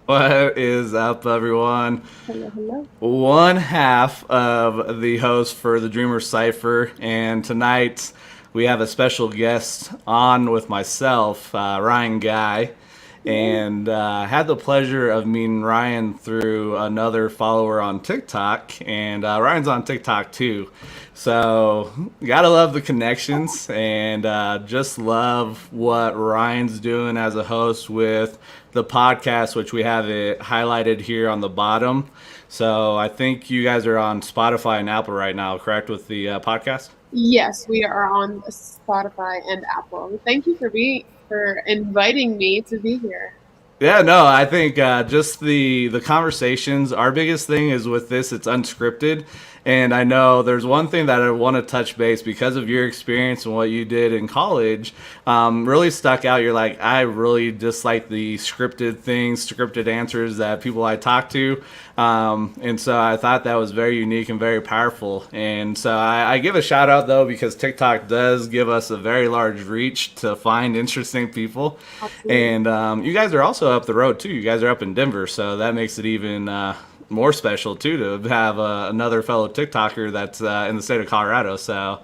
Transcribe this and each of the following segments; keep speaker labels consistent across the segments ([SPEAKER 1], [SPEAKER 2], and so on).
[SPEAKER 1] What is up, everyone?
[SPEAKER 2] Hello, hello.
[SPEAKER 1] One half of the host for the Dreamer Cipher, and tonight we have a special guest on with myself, Ryann Guy,
[SPEAKER 2] Yay.
[SPEAKER 1] and had the pleasure of meeting Ryan through another follower on TikTok, and Ryan's on TikTok too. So gotta love the connections, and just love what Ryan's doing as a host with the podcast, which we have it highlighted here on the bottom. So I think you guys are on Spotify and Apple right now, correct, with the podcast?
[SPEAKER 2] Yes, we are on Spotify and Apple. Thank you for inviting me to be here.
[SPEAKER 1] Yeah, no, I think just the conversations. Our biggest thing is with this; it's unscripted, and I know there's one thing that I want to touch base because of your experience and what you did in college. Really stuck out. You're like, I really dislike the scripted things, scripted answers that people I talk to, and so I thought that was very unique and very powerful. And so I give a shout out though because TikTok does give us a very large reach to find interesting people.
[SPEAKER 2] Absolutely.
[SPEAKER 1] And you guys are also up the road too. You guys are up in Denver, so that makes it even more special too to have another fellow TikToker that's in the state of Colorado. So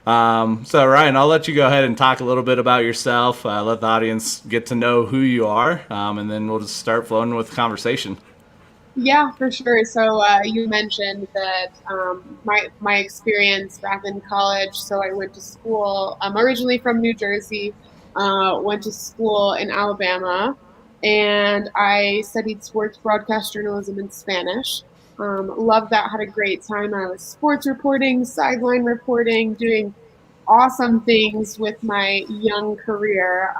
[SPEAKER 1] Ryan, I'll let you go ahead and talk a little bit about yourself. Let the audience get to know who you are, and then we'll just start flowing with the conversation.
[SPEAKER 2] Yeah, for sure. So you mentioned that my experience back in college. So I went to school. I'm originally from New Jersey. Went to school in Alabama, and I studied sports broadcast journalism in Spanish. Loved that. Had a great time. I was sports reporting, sideline reporting, doing awesome things with my young career.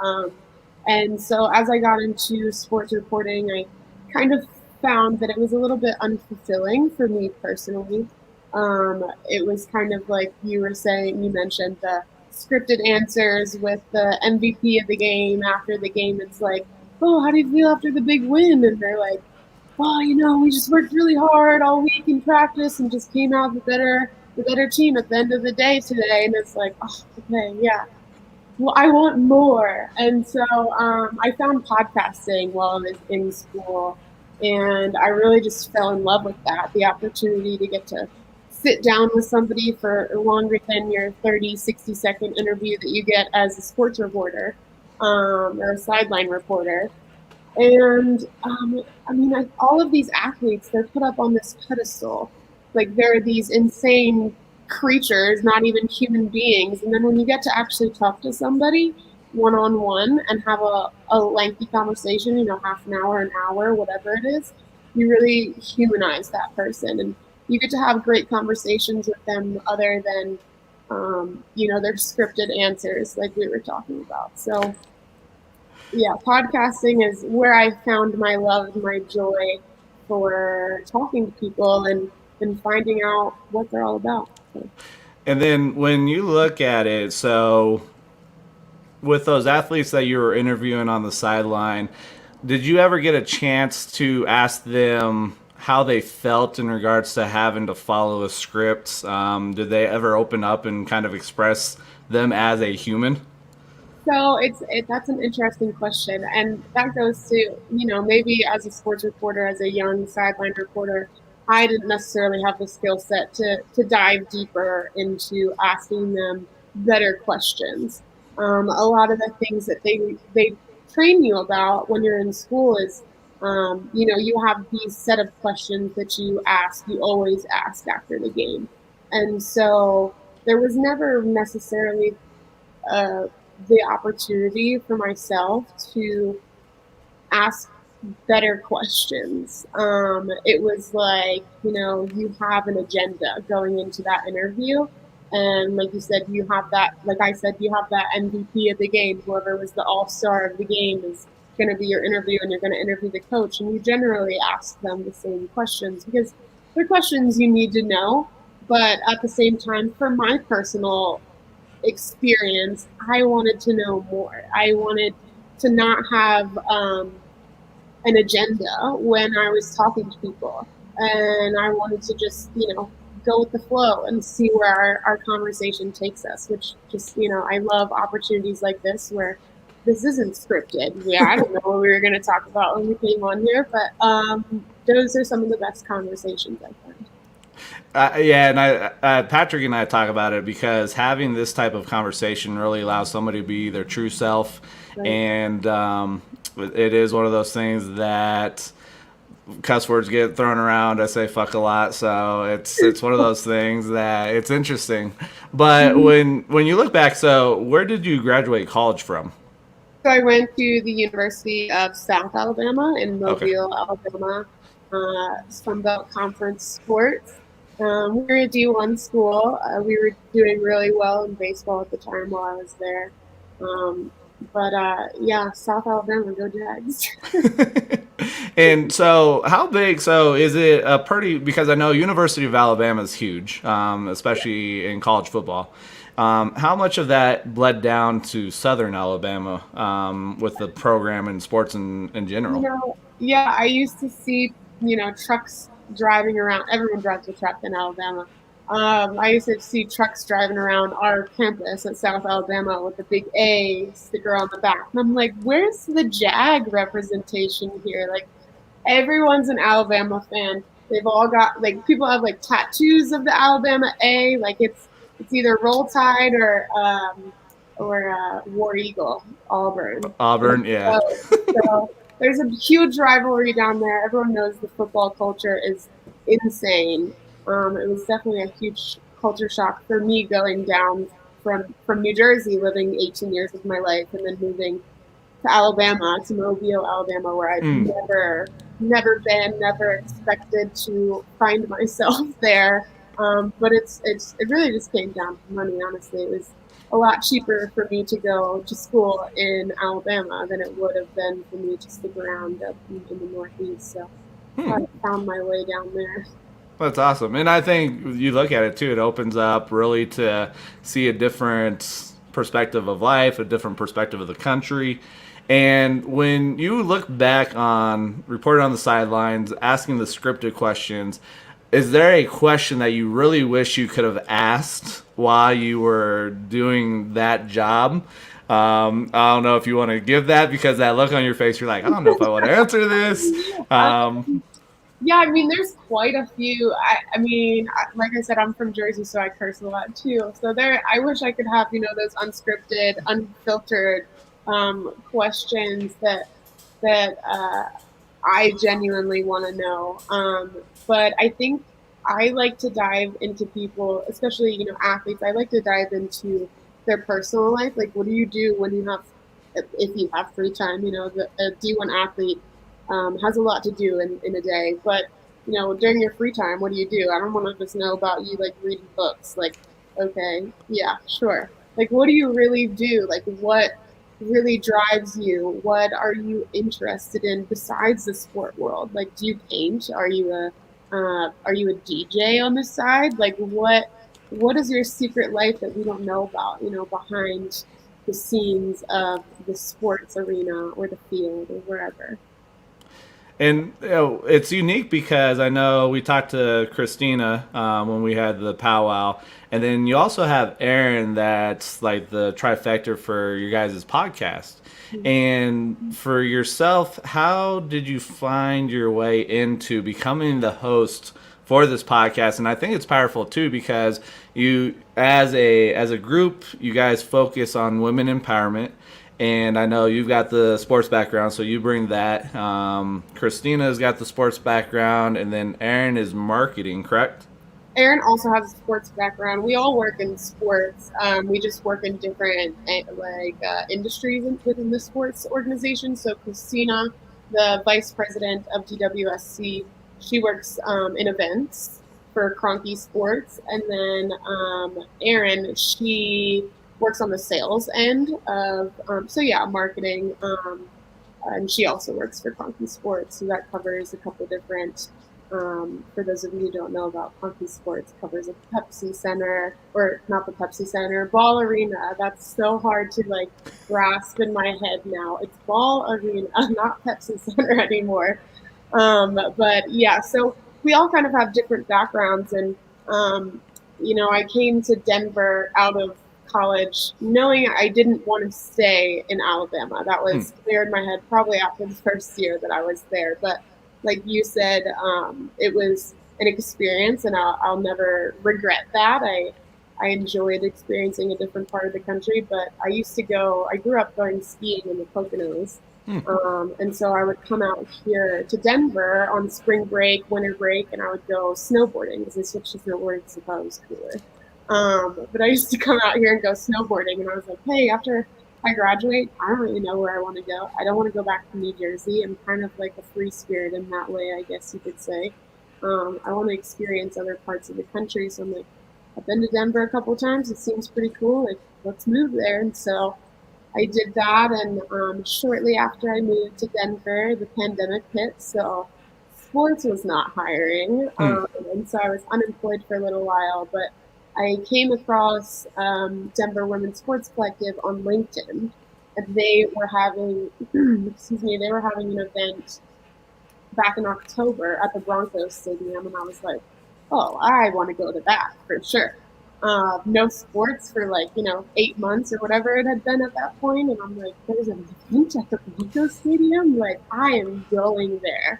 [SPEAKER 2] And so as I got into sports reporting, I kind of found that it was a little bit unfulfilling for me personally. It was kind of like you were saying, you mentioned the scripted answers with the MVP of the game after the game. It's like, oh, how do you feel after the big win? And they're like, well, we just worked really hard all week in practice and just came out the better team at the end of the day today. And it's like, oh, okay, yeah. Well, I want more. And so I found podcasting while I was in school. And I really just fell in love with that, the opportunity to get to sit down with somebody for longer than your 30, 60-second interview that you get as a sports reporter or a sideline reporter. And I mean, all of these athletes, they're put up on this pedestal. Like they're these insane creatures, not even human beings. And then when you get to actually talk to somebody one on one and have a lengthy conversation, half an hour, whatever it is, you really humanize that person. And you get to have great conversations with them other than, their scripted answers like we were talking about. So, yeah, podcasting is where I found my love, my joy for talking to people and finding out what they're all about. So,
[SPEAKER 1] And then when you look at it, so with those athletes that you were interviewing on the sideline, did you ever get a chance to ask them how they felt in regards to having to follow a script? Did they ever open up and kind of express them as a human?
[SPEAKER 2] that's an interesting question, and that goes to maybe as a sports reporter, as a young sideline reporter, I didn't necessarily have the skill set to dive deeper into asking them better questions. A lot of the things that they train you about when you're in school is you have these set of questions that you always ask after the game, and so there was never necessarily uh, the opportunity for myself to ask better questions. It was like, you have an agenda going into that interview. And like you said, you have that, like I said, you have that MVP of the game. Whoever was the all star of the game is going to be your interview, and you're going to interview the coach. And you generally ask them the same questions because they're questions you need to know. But at the same time, for my personal experience, I wanted to know more. I wanted to not have an agenda when I was talking to people. And I wanted to just, go with the flow and see where our conversation takes us, which just, I love opportunities like this where this isn't scripted. Yeah, I don't know what we were going to talk about when we came on here, but those are some of the best conversations I've had.
[SPEAKER 1] Yeah, and Patrick and I talk about it because having this type of conversation really allows somebody to be their true self,
[SPEAKER 2] Right.
[SPEAKER 1] and it is one of those things that cuss words get thrown around. I say fuck a lot, so it's one of those things that it's interesting. But when you look back, so where did you graduate college from?
[SPEAKER 2] So I went to the University of South Alabama in
[SPEAKER 1] Okay.
[SPEAKER 2] Mobile, Alabama, Sunbelt Conference sports. We were a D1 school. We were doing really well in baseball at the time while I was there. Um, but yeah, South Alabama, go Jags.
[SPEAKER 1] And so, how big? So, is it a pretty? Because I know University of Alabama is huge, especially in college football. How much of that bled down to Southern Alabama with the program and sports in general?
[SPEAKER 2] Yeah, I used to see, trucks driving around. Everyone drives a truck in Alabama. I used to see trucks driving around our campus at South Alabama with the big A sticker on the back. And I'm like, where's the Jag representation here? Like, everyone's an Alabama fan. They've all got, like, people have like tattoos of the Alabama A. Like, it's either Roll Tide or War Eagle, Auburn.
[SPEAKER 1] Auburn, yeah.
[SPEAKER 2] So there's a huge rivalry down there. Everyone knows the football culture is insane. It was definitely a huge culture shock for me going down from New Jersey, living 18 years of my life, and then moving to Alabama, to Mobile, Alabama, where I've
[SPEAKER 1] Mm.
[SPEAKER 2] never been, never expected to find myself there. But it really just came down to money. Honestly, it was a lot cheaper for me to go to school in Alabama than it would have been for me to stick around up in the Northeast. So I found my way down there.
[SPEAKER 1] That's awesome. And I think you look at it too, it opens up really to see a different perspective of life, a different perspective of the country. And when you look back on reporting on the sidelines, asking the scripted questions, is there a question that you really wish you could have asked while you were doing that job? I don't know if you want to give that because that look on your face, you're like, I don't know if I want to answer this.
[SPEAKER 2] Yeah, I mean, there's quite a few. Like I said, I'm from Jersey, so I curse a lot too. So I wish I could have, those unscripted, unfiltered questions that I genuinely want to know. But I think I like to dive into people, especially, athletes. I like to dive into their personal life. Like, what do you do when if you have free time? A D1 athlete has a lot to do in a day. But during your free time, what do you do? I don't want to just know about you like reading books. Like, okay, yeah, sure. Like, what do you really do? Like, what really drives you? What are you interested in besides the sport world? Like, do you paint? Are you a DJ on the side? Like, what is your secret life that we don't know about? Behind the scenes of the sports arena or the field or wherever.
[SPEAKER 1] And it's unique because I know we talked to Christina when we had the powwow, and then you also have Aaron that's like the trifecta for your guys' podcast. And for yourself, how did you find your way into becoming the host for this podcast? And I think it's powerful too because you, as a group, you guys focus on women empowerment, and I know you've got the sports background, so you bring that. Christina's got the sports background, and then Aaron is marketing, correct?
[SPEAKER 2] Aaron also has a sports background. We all work in sports. We just work in different industries within the sports organization. So Christina, the vice president of DWSC, she works in events for Cronky Sports, and then Erin, she works on the sales end of marketing. And she also works for Cronky Sports, so that covers a couple different. For those of you who don't know about Cronky Sports, covers a Pepsi Center, or not the Pepsi Center, Ball Arena. That's so hard to grasp in my head now. It's Ball Arena, not Pepsi Center anymore. But yeah, so we all kind of have different backgrounds, and I came to Denver out of college knowing I didn't want to stay in Alabama. That
[SPEAKER 1] Mm,
[SPEAKER 2] was clear in my head probably after the first year that I was there. But like you said, it was an experience, and I'll never regret that. I enjoyed experiencing a different part of the country, but I grew up going skiing in the Poconos.
[SPEAKER 1] mm,
[SPEAKER 2] And so I would come out here to Denver on spring break, winter break, and I would go snowboarding because I switched to snowboarding because I thought it was cooler. But I used to come out here and go snowboarding, and I was like, hey, after I graduate, I don't really know where I want to go. I don't want to go back to New Jersey. I'm kind of like a free spirit in that way, I guess you could say. I want to experience other parts of the country. So I'm like, I've been to Denver a couple of times. It seems pretty cool. Like, let's move there. And so I did that. And shortly after I moved to Denver, the pandemic hit. So sports was not hiring.
[SPEAKER 1] mm,
[SPEAKER 2] And so I was unemployed for a little while. But I came across Denver Women's Sports Collective on LinkedIn. And they were having, excuse me, they were having an event back in October at the Broncos Stadium, and I was like, oh, I want to go to that for sure. No sports for like 8 months or whatever it had been at that point, and I'm like, there's an event at the Broncos Stadium, like I am going there.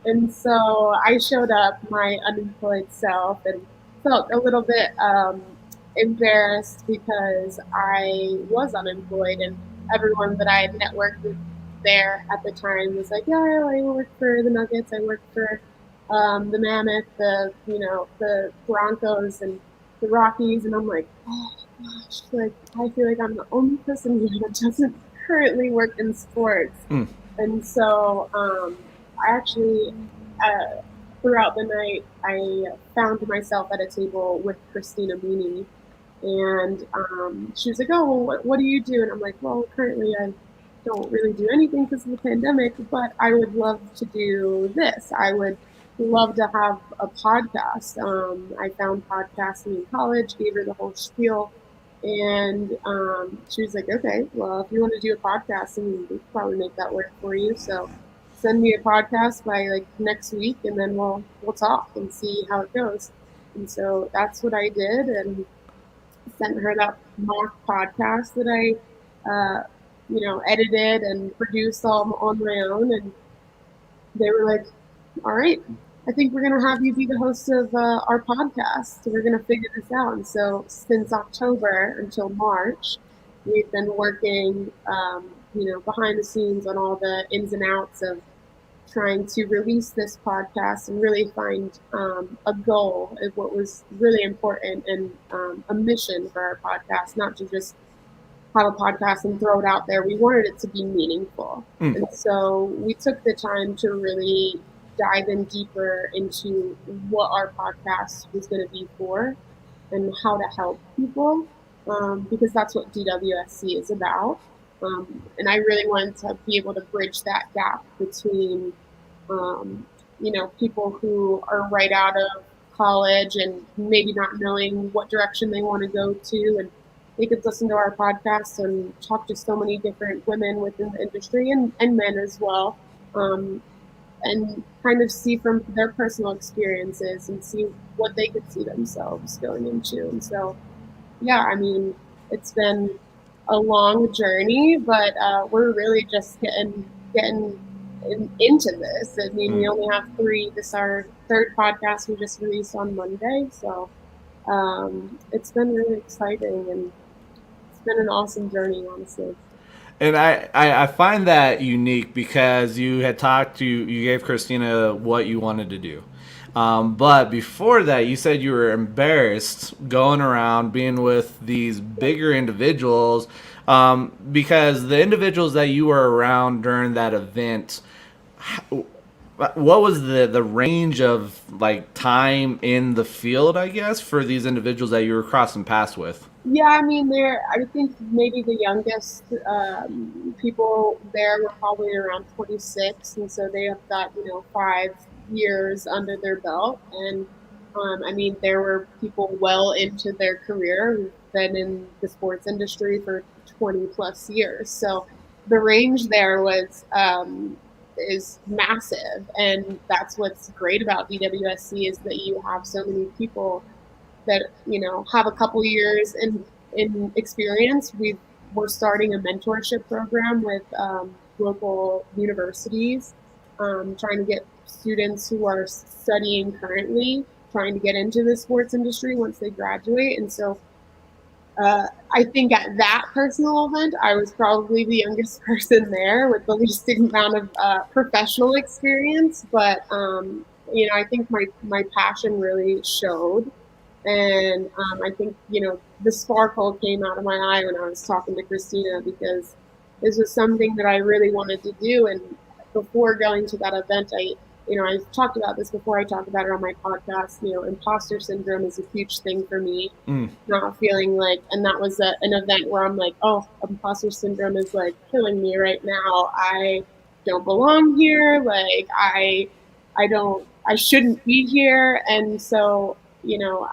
[SPEAKER 2] And so I showed up, my unemployed self, and felt a little bit embarrassed because I was unemployed, and everyone that I had networked with there at the time was like, "Yeah, I work for the Nuggets. I work for the Mammoth, the Broncos, and the Rockies." And I'm like, "Oh gosh, like I feel like I'm the only person here that doesn't currently work in sports."
[SPEAKER 1] mm.
[SPEAKER 2] And so I actually, uh, throughout the night, I found myself at a table with Christina Mooney. And she was like, "Oh, well, what do you do?" And I'm like, "Well, currently I don't really do anything because of the pandemic, but I would love to do this. I would love to have a podcast." I found podcasting in college, gave her the whole spiel. And she was like, "Okay, well, if you want to do a podcast, then we could probably make that work for you. So send me a podcast by like next week, and then we'll talk and see how it goes." And so that's what I did, and sent her that mock podcast that I edited and produced all on my own. And they were like, "All right, I think we're going to have you be the host of our podcast. So we're going to figure this out." And so since October until March, we've been working, behind the scenes on all the ins and outs of trying to release this podcast and really find a goal of what was really important, and a mission for our podcast, not to just have a podcast and throw it out there. We wanted it to be meaningful.
[SPEAKER 1] Mm.
[SPEAKER 2] And so we took the time to really dive in deeper into what our podcast was going to be for and how to help people, because that's what DWSC is about. And I really wanted to be able to bridge that gap between people who are right out of college and maybe not knowing what direction they want to go to, and they could listen to our podcast and talk to so many different women within the industry, and men as well, and kind of see from their personal experiences and see what they could see themselves going into. And so, yeah, I mean, it's been a long journey, but we're really just getting into this. I mean, we
[SPEAKER 1] Mm.
[SPEAKER 2] only have three. This is our third podcast we just released on Monday, so it's been really exciting, and it's been an awesome journey, honestly.
[SPEAKER 1] And I find that unique because you had talked to, you gave Christina what you wanted to do. But before that, you said you were embarrassed going around being with these bigger individuals, because the individuals that you were around during that event, what was the range of like time in the field, I guess, for these individuals that you were crossing paths with?
[SPEAKER 2] Yeah, I mean, I think maybe the youngest people there were probably around 26, and so they have got 5 years under their belt. And I mean, there were people well into their career who've been in the sports industry for 20 plus years. So the range there was is massive, and that's what's great about DWSC is that you have so many people that have a couple years in experience, we're starting a mentorship program with local universities, trying to get students who are studying currently, trying to get into the sports industry once they graduate. And so I think at that personal event, I was probably the youngest person there with the least amount of professional experience. But I think my passion really showed, and I think the sparkle came out of my eye when I was talking to Christina, because this was something that I really wanted to do. And before going to that event, I've talked about this before. I talked about it on my podcast. Imposter syndrome is a huge thing for me,
[SPEAKER 1] Mm.
[SPEAKER 2] not feeling like, and that was an event where I'm like, oh, imposter syndrome is like killing me right now. I don't belong here. Like I shouldn't be here. And so,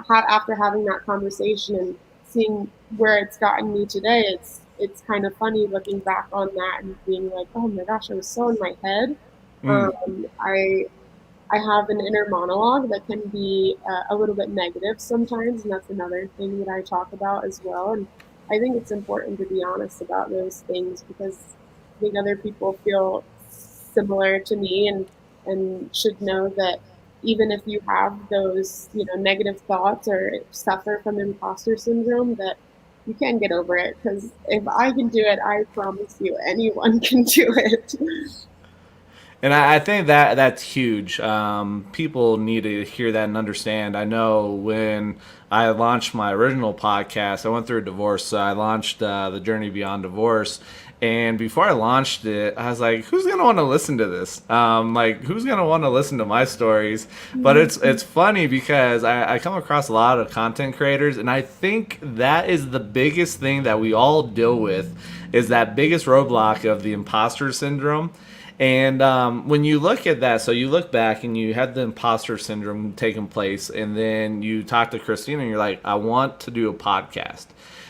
[SPEAKER 2] after having that conversation and seeing where it's gotten me today, it's kind of funny looking back on that and being like, oh my gosh, I was so in my head.
[SPEAKER 1] Mm.
[SPEAKER 2] I have an inner monologue that can be a little bit negative sometimes, and that's another thing that I talk about as well. And I think it's important to be honest about those things, because I think other people feel similar to me, and should know that even if you have those negative thoughts or suffer from imposter syndrome, that you can get over it. Because if I can do it, I promise you anyone can do it.
[SPEAKER 1] And I think that that's huge. People need to hear that and understand. I know when I launched my original podcast, I went through a divorce. So I launched the Journey Beyond Divorce. And before I launched it, I was like, "Who's gonna want to listen to this? Like, who's gonna want to listen to my stories?" But it's funny because I come across a lot of content creators, and I think that is the biggest thing that we all deal with, is that biggest roadblock of the imposter syndrome. And when you look at that, so you look back and you had the imposter syndrome taking place, and then you talk to Christina and you're like, I want to do a podcast.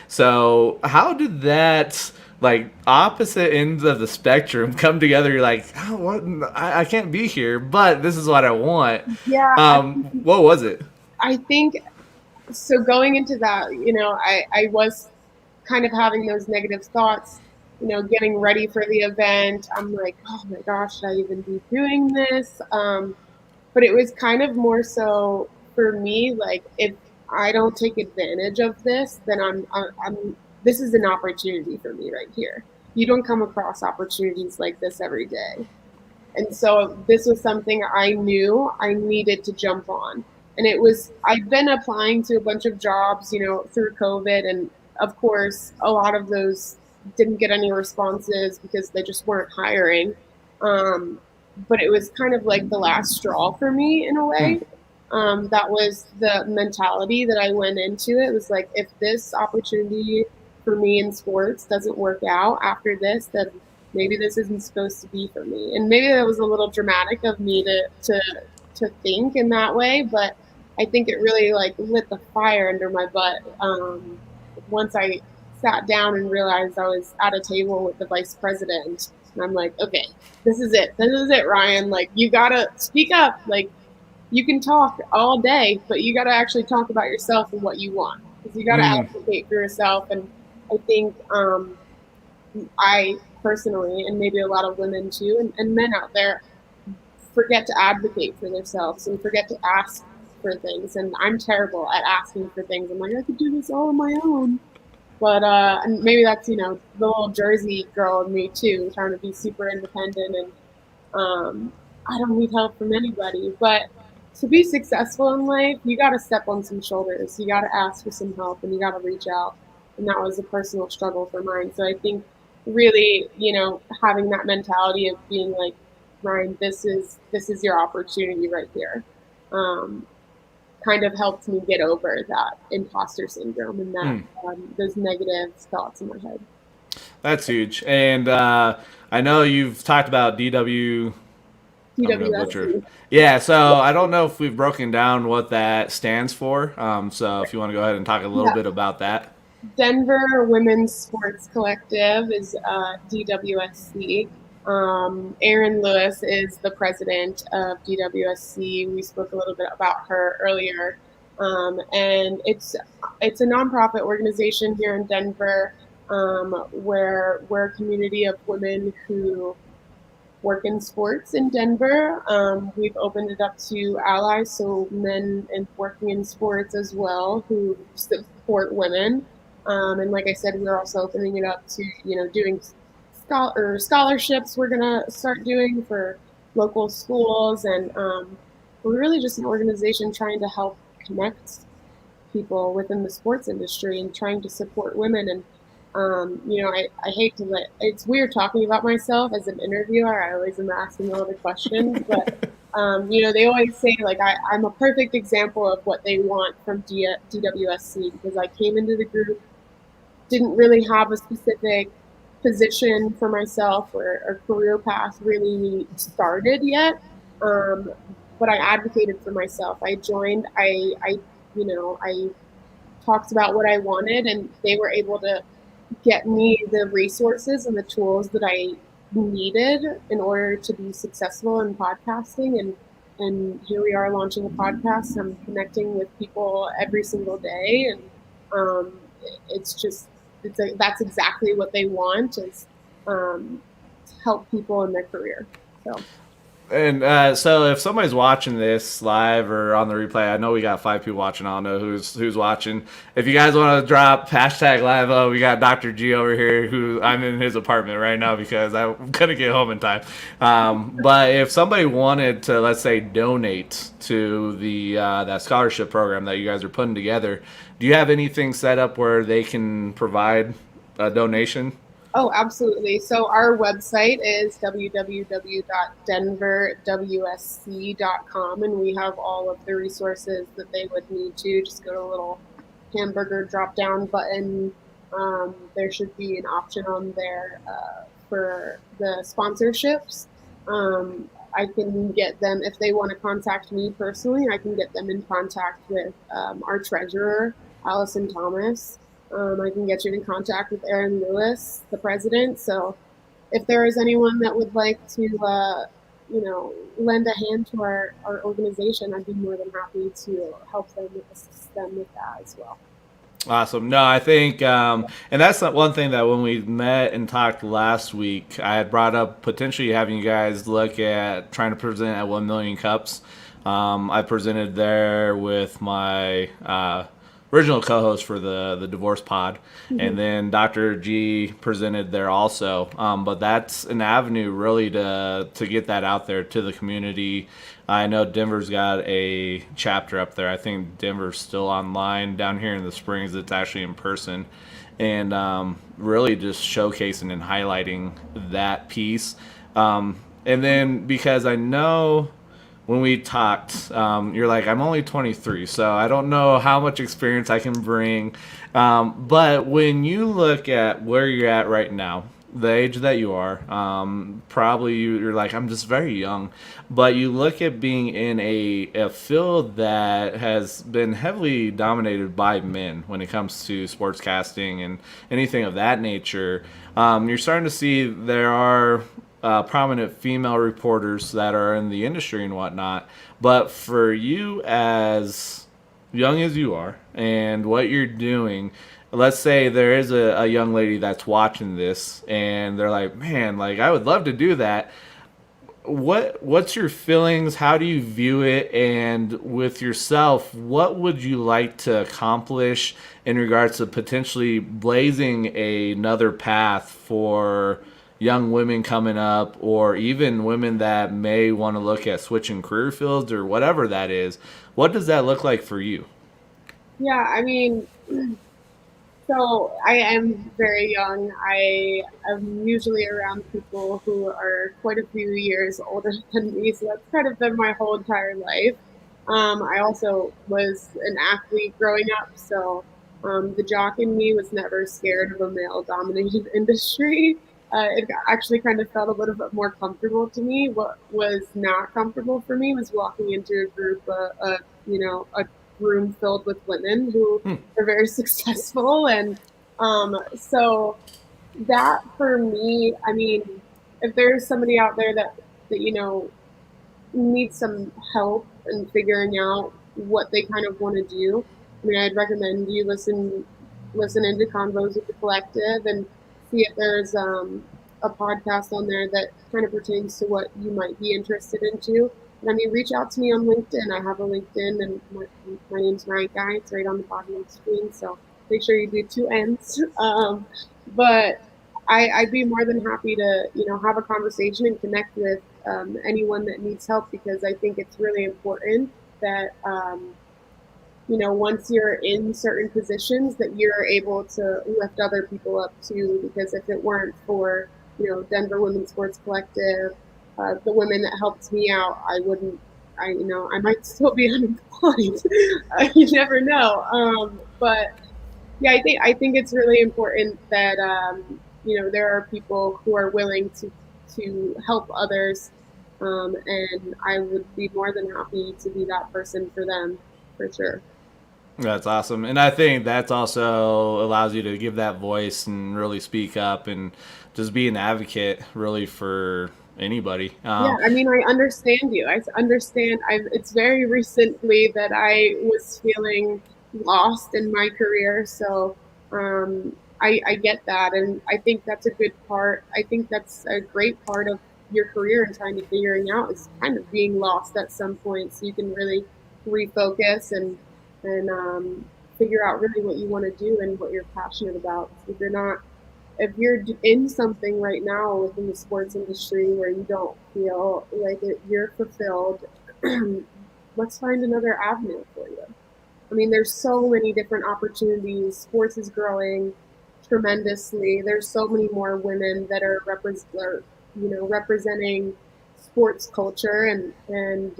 [SPEAKER 1] So how did that, like, opposite ends of the spectrum come together? You're like, oh, what? I can't be here, but this is what I want.
[SPEAKER 2] Yeah,
[SPEAKER 1] What was it?
[SPEAKER 2] I think so. Going into that, I was kind of having those negative thoughts, getting ready for the event. I'm like, oh my gosh, should I even be doing this? But it was kind of more so for me, like, if I don't take advantage of this, then this is an opportunity for me right here. You don't come across opportunities like this every day. And so this was something I knew I needed to jump on. And I'd been applying to a bunch of jobs, through COVID. And of course, a lot of those didn't get any responses because they just weren't hiring. But it was kind of like the last straw for me in a
[SPEAKER 1] Hmm.
[SPEAKER 2] way. That was the mentality that I went into. It was like, if this opportunity for me in sports doesn't work out after this, then maybe this isn't supposed to be for me. And maybe that was a little dramatic of me to think in that way, but I think it really like lit the fire under my butt. Once I sat down and realized I was at a table with the vice president, and I'm like, okay, this is it. This is it, Ryan. Like, you gotta speak up. Like, you can talk all day, but you gotta actually talk about yourself and what you want, because you gotta
[SPEAKER 1] Mm.
[SPEAKER 2] advocate for yourself. And I think I personally, and maybe a lot of women too, and men out there, forget to advocate for themselves and forget to ask for things. And I'm terrible at asking for things. I'm like, I could do this all on my own. But and maybe that's the little Jersey girl in me too, trying to be super independent, and I don't need help from anybody. But to be successful in life, you got to step on some shoulders. You got to ask for some help, and you got to reach out. And that was a personal struggle for mine. So I think really, having that mentality of being like, Ryan, this is your opportunity right here. Um, Kind of helped me get over that imposter syndrome and that
[SPEAKER 1] Mm.
[SPEAKER 2] those negative thoughts in my head.
[SPEAKER 1] That's huge. And I know you've talked about DW. I'm gonna butcher.
[SPEAKER 2] TWSC.
[SPEAKER 1] Yeah, so I don't know if we've broken down what that stands for. So if you want to go ahead and talk a little
[SPEAKER 2] Yeah.
[SPEAKER 1] bit about that.
[SPEAKER 2] Denver Women's Sports Collective is DWSC. Erin Lewis is the president of DWSC. We spoke a little bit about her earlier. And it's a nonprofit organization here in Denver, where we're a community of women who work in sports in Denver. We've opened it up to allies, so men and working in sports as well who support women. And like I said, we're also opening it up to doing scholarships. We're gonna start doing for local schools, and we're really just an organization trying to help connect people within the sports industry and trying to support women. And I hate to it's weird talking about myself as an interviewer. I always am asking all the questions, but they always say like I'm a perfect example of what they want from DWSC, because I came into the group, didn't really have a specific position for myself, or career path really started yet. Um, but I advocated for myself. I joined. I talked about what I wanted, and they were able to get me the resources and the tools that I needed in order to be successful in podcasting. And here we are launching a podcast. I'm connecting with people every single day, and um, it's just that's exactly what they want, is to help people in their career. So.
[SPEAKER 1] And so, if somebody's watching this live or on the replay, I know we got 5 people watching. I don't know who's watching. If you guys want to drop hashtag live, we got Dr. G over here, who I'm in his apartment right now because I'm gonna get home in time. But if somebody wanted to, let's say, donate to the that scholarship program that you guys are putting together, do you have anything set up where they can provide a donation?
[SPEAKER 2] Oh, absolutely. So our website is www.denverwsc.com, and we have all of the resources that they would need to. Just go to a little hamburger drop down button. There should be an option on there for the sponsorships. I can get them, if they want to contact me personally, I can get them in contact with our treasurer, Allison Thomas. I can get you in contact with Aaron Lewis, the president. So if there is anyone that would like to, lend a hand to our organization, I'd be more than happy to help them, assist them with that as well.
[SPEAKER 1] Awesome. No, I think, and that's not one thing that when we met and talked last week, I had brought up potentially having you guys look at trying to present at 1 million cups. I presented there with my original co-host for the divorce pod, and then Dr. G presented there also. But that's an avenue really to get that out there to the community. I know Denver's got a chapter up there. I think Denver's still online. Down here in the Springs, it's actually in person, and really just showcasing and highlighting that piece. And then because I know when we talked, you're like, I'm only 23, so I don't know how much experience I can bring. But when you look at where you're at right now, the age that you are, probably you're like, I'm just very young. But you look at being in a field that has been heavily dominated by men when it comes to sportscasting and anything of that nature. You're starting to see there are prominent female reporters that are in the industry and whatnot. But for you, as young as you are and what you're doing, let's say there is a young lady that's watching this and they're like, man, like I would love to do that. What's your feelings? How do you view it? And with yourself, what would you like to accomplish in regards to potentially blazing another path for young women coming up, or even women that may want to look at switching career fields or whatever that is? What does that look like for you?
[SPEAKER 2] Yeah, I mean, so I am very young. I am usually around people who are quite a few years older than me, so that's kind of been my whole entire life. I also was an athlete growing up, so the jock in me was never scared of a male-dominated industry. It actually kind of felt a little bit more comfortable to me. What was not comfortable for me was walking into a group, a room filled with women who
[SPEAKER 1] Hmm.
[SPEAKER 2] are very successful. And so that for me, I mean, if there's somebody out there that needs some help in figuring out what they kind of want to do. I mean, I'd recommend you listen into Convos with the Collective and see if there's a podcast on there that kind of pertains to what you might be interested into. And I mean, reach out to me on LinkedIn. I have a LinkedIn, and my name's Ryann Guy. It's right on the bottom of the screen, so make sure you do two N's. But I'd be more than happy to, have a conversation and connect with anyone that needs help, because I think it's really important that once you're in certain positions that you're able to lift other people up too, because if it weren't for, Denver Women's Sports Collective, the women that helped me out, I might still be unemployed. You never know. But yeah, I think it's really important that, there are people who are willing to help others. And I would be more than happy to be that person for them, for sure.
[SPEAKER 1] That's awesome. And I think that's also allows you to give that voice and really speak up and just be an advocate really for anybody.
[SPEAKER 2] Yeah, I mean, I understand you. I understand. It's very recently that I was feeling lost in my career, so I get that, and I think that's a good part. I think that's a great part of your career and trying to figuring out is kind of being lost at some point, so you can really refocus and figure out really what you want to do and what you're passionate about. If you're in something right now within the sports industry where you don't feel like you're fulfilled, let's find another avenue for you. I mean, there's so many different opportunities. Sports is growing tremendously. There's so many more women that are representing sports culture, and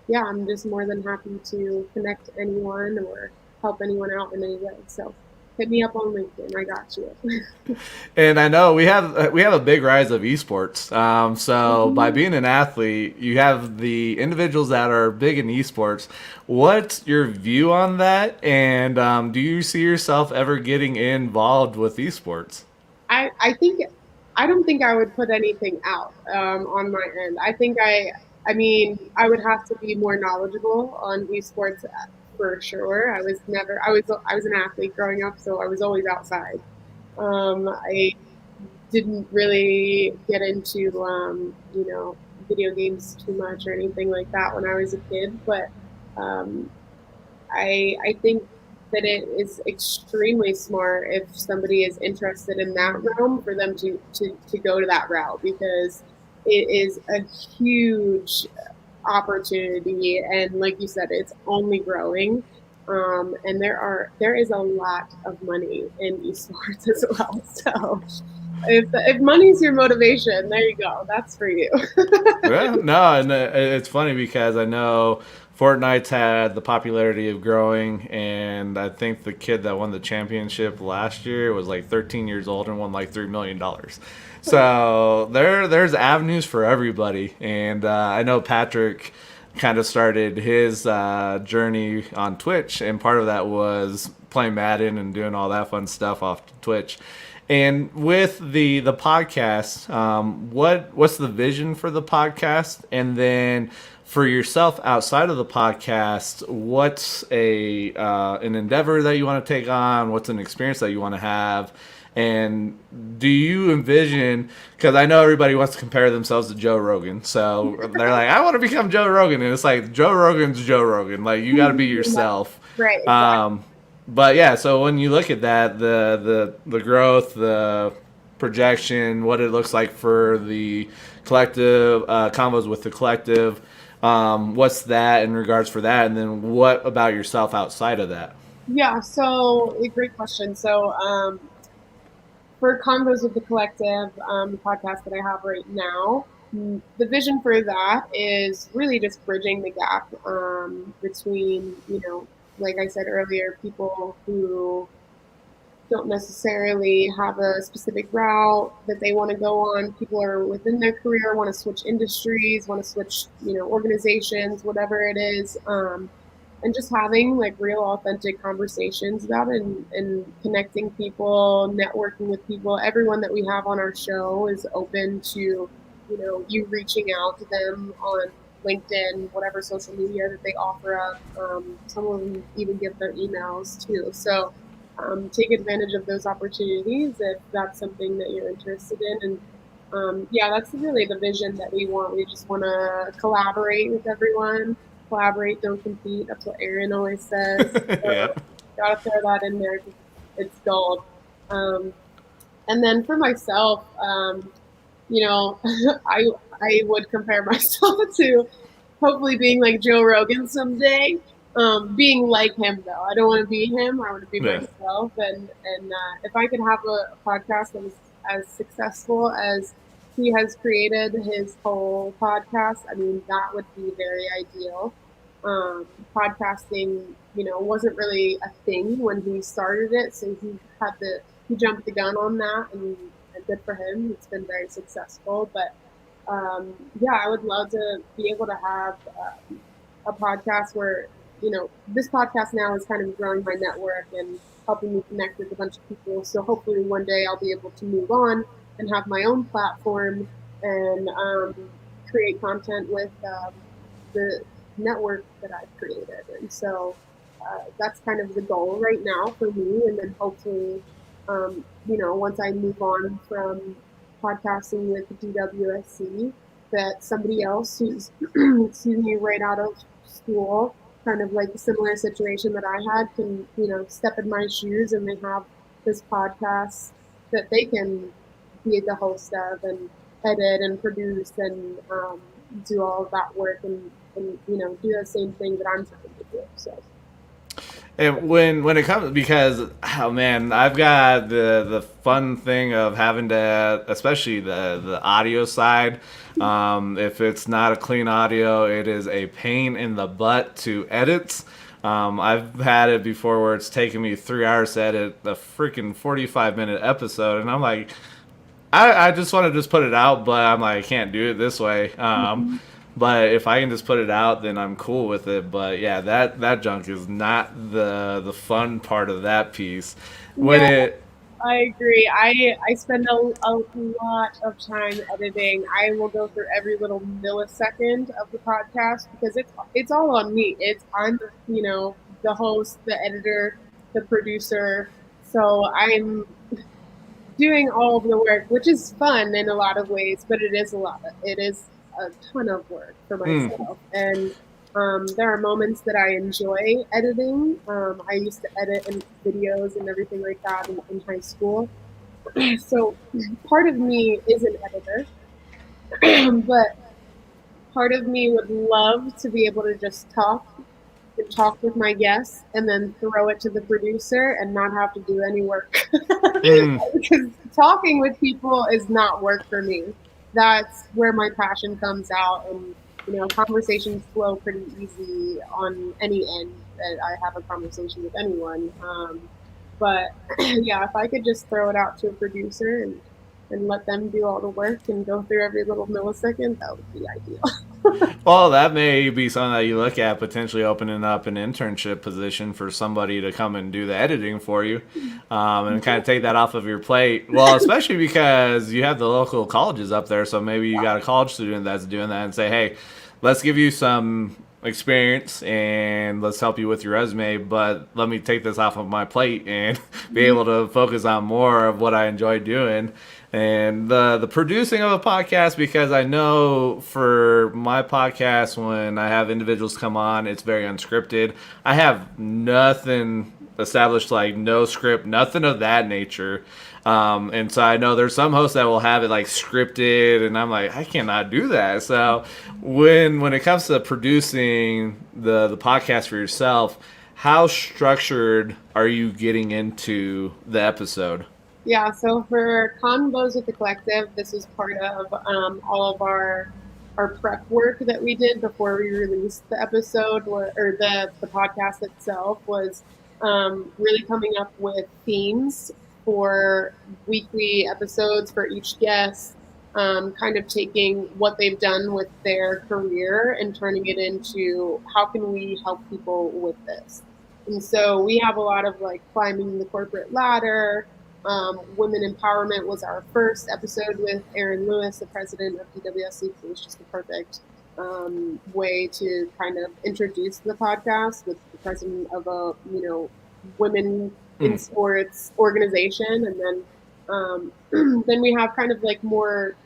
[SPEAKER 2] yeah, I'm just more than happy to connect anyone or help anyone out in any way. So hit me up on LinkedIn. I got you.
[SPEAKER 1] And I know we have a big rise of esports. So by
[SPEAKER 2] Mhm.
[SPEAKER 1] being an athlete, you have the individuals that are big in esports. What's your view on that? And do you see yourself ever getting involved with esports?
[SPEAKER 2] I don't think I would put anything out on my end. I mean, I would have to be more knowledgeable on esports for sure. I was an athlete growing up, so I was always outside. I didn't really get into, video games too much or anything like that when I was a kid, but um, I think that it is extremely smart if somebody is interested in that realm for them to go to that route, because it is a huge opportunity, and like you said, it's only growing. And there is a lot of money in esports as well. So if money's your motivation, there you go. That's for you.
[SPEAKER 1] Yeah, no, and it's funny because I know Fortnite's had the popularity of growing, and I think the kid that won the championship last year was like 13 years old and won like $3 million. So there's avenues for everybody, and I know Patrick kind of started his journey on Twitch, and part of that was playing Madden and doing all that fun stuff off Twitch. And with the podcast, what's the vision for the podcast? And then for yourself outside of the podcast, what's a an endeavor that you want to take on? What's an experience that you want to have? And do you envision? Because I know everybody wants to compare themselves to Joe Rogan, so they're like, "I want to become Joe Rogan," and it's like Joe Rogan's Joe Rogan. Like you got to be yourself.
[SPEAKER 2] Right, exactly.
[SPEAKER 1] Um, but yeah, so when you look at that, the growth, the projection, what it looks like for the collective combos with the collective, what's that in regards for that, and then what about yourself outside of that?
[SPEAKER 2] Yeah, so a great question. So for Convos with the Collective, the podcast that I have right now, the vision for that is really just bridging the gap between, like I said earlier, people who don't necessarily have a specific route that they want to go on. People are within their career, want to switch industries, want to switch, organizations, whatever it is. And just having like real authentic conversations about it, and connecting people, networking with people. Everyone that we have on our show is open to, you reaching out to them on LinkedIn, whatever social media that they offer up. Some of them even give their emails too. So take advantage of those opportunities if that's something that you're interested in. And yeah, that's really the vision that we want. We just want to collaborate with everyone. Collaborate, don't compete. That's what Aaron always says.
[SPEAKER 1] Yeah.
[SPEAKER 2] So, gotta throw that in there because it's gold. Um, and then for myself, you know, I would compare myself to hopefully being like Joe Rogan someday. Being like him though, I don't want to be him. I want to be
[SPEAKER 1] Yeah.
[SPEAKER 2] myself. And if I could have a podcast that was as successful as he has created his whole podcast, I mean that would be very ideal. Um, Podcasting, wasn't really a thing when he started it, so he jumped the gun on that, and good for him. It's been very successful, but yeah, I would love to be able to have a podcast where, this podcast now is kind of growing my network and helping me connect with a bunch of people. So hopefully one day I'll be able to move on and have my own platform and create content with the network that I've created. And so that's kind of the goal right now for me. And then hopefully, once I move on from podcasting with DWSC, that somebody else who's, excuse me, right out of school, kind of like a similar situation that I had, can, step in my shoes and they have this podcast that they can be the host of and edit and produce and do all of that work and do the same thing that I'm trying to do. So
[SPEAKER 1] And when it comes, because oh man, I've got the fun thing of having to, especially the audio side. If it's not a clean audio, it is a pain in the butt to edit. I've had it before where it's taken me 3 hours to edit a freaking 45-minute episode, and I'm like, I just want to just put it out, but I'm like, I can't do it this way. But if I can just put it out, then I'm cool with it. But yeah, that junk is not the fun part of that piece. When
[SPEAKER 2] yeah,
[SPEAKER 1] it
[SPEAKER 2] I agree. I spend a lot of time editing. I will go through every little millisecond of the podcast because it's all on me. I'm the host, the editor, the producer. So I'm doing all of the work, which is fun in a lot of ways, but it is a ton of work for
[SPEAKER 1] mm,
[SPEAKER 2] myself. And there are moments that I enjoy editing. I used to edit in videos and everything like that in high school. So part of me is an editor, but part of me would love to be able to just talk and talk with my guests and then throw it to the producer and not have to do any work.
[SPEAKER 1] mm,
[SPEAKER 2] Because talking with people is not work for me. That's where my passion comes out, and conversations flow pretty easy on any end that I have a conversation with anyone. But yeah, if I could just throw it out to a producer and let them do all the work and go through every little millisecond, that would be ideal.
[SPEAKER 1] well, that may be something that you look at potentially opening up an internship position for somebody to come and do the editing for you, and kind of take that off of your plate. Well, especially because you have the local colleges up there, so maybe you got a college student that's doing that and say, hey, let's give you some experience and let's help you with your resume, but let me take this off of my plate and be able to focus on more of what I enjoy doing. And the producing of a podcast, because I know for my podcast, when I have individuals come on, it's very unscripted. I have nothing established, like no script, nothing of that nature. And so I know there's some hosts that will have it like scripted, and I'm like, I cannot do that. So when it comes to producing the podcast for yourself, how structured are you getting into the episode?
[SPEAKER 2] Yeah, so for Convos with the Collective, this is part of all of our prep work that we did before we released the episode, or the podcast itself, was really coming up with themes for weekly episodes for each guest, kind of taking what they've done with their career and turning it into how can we help people with this. And so we have a lot of like climbing the corporate ladder. Women empowerment was our first episode with Erin Lewis, the president of DWSC, who was just the perfect way to kind of introduce the podcast with the president of a women in
[SPEAKER 1] Mm.
[SPEAKER 2] sports organization, and then we have kind of like more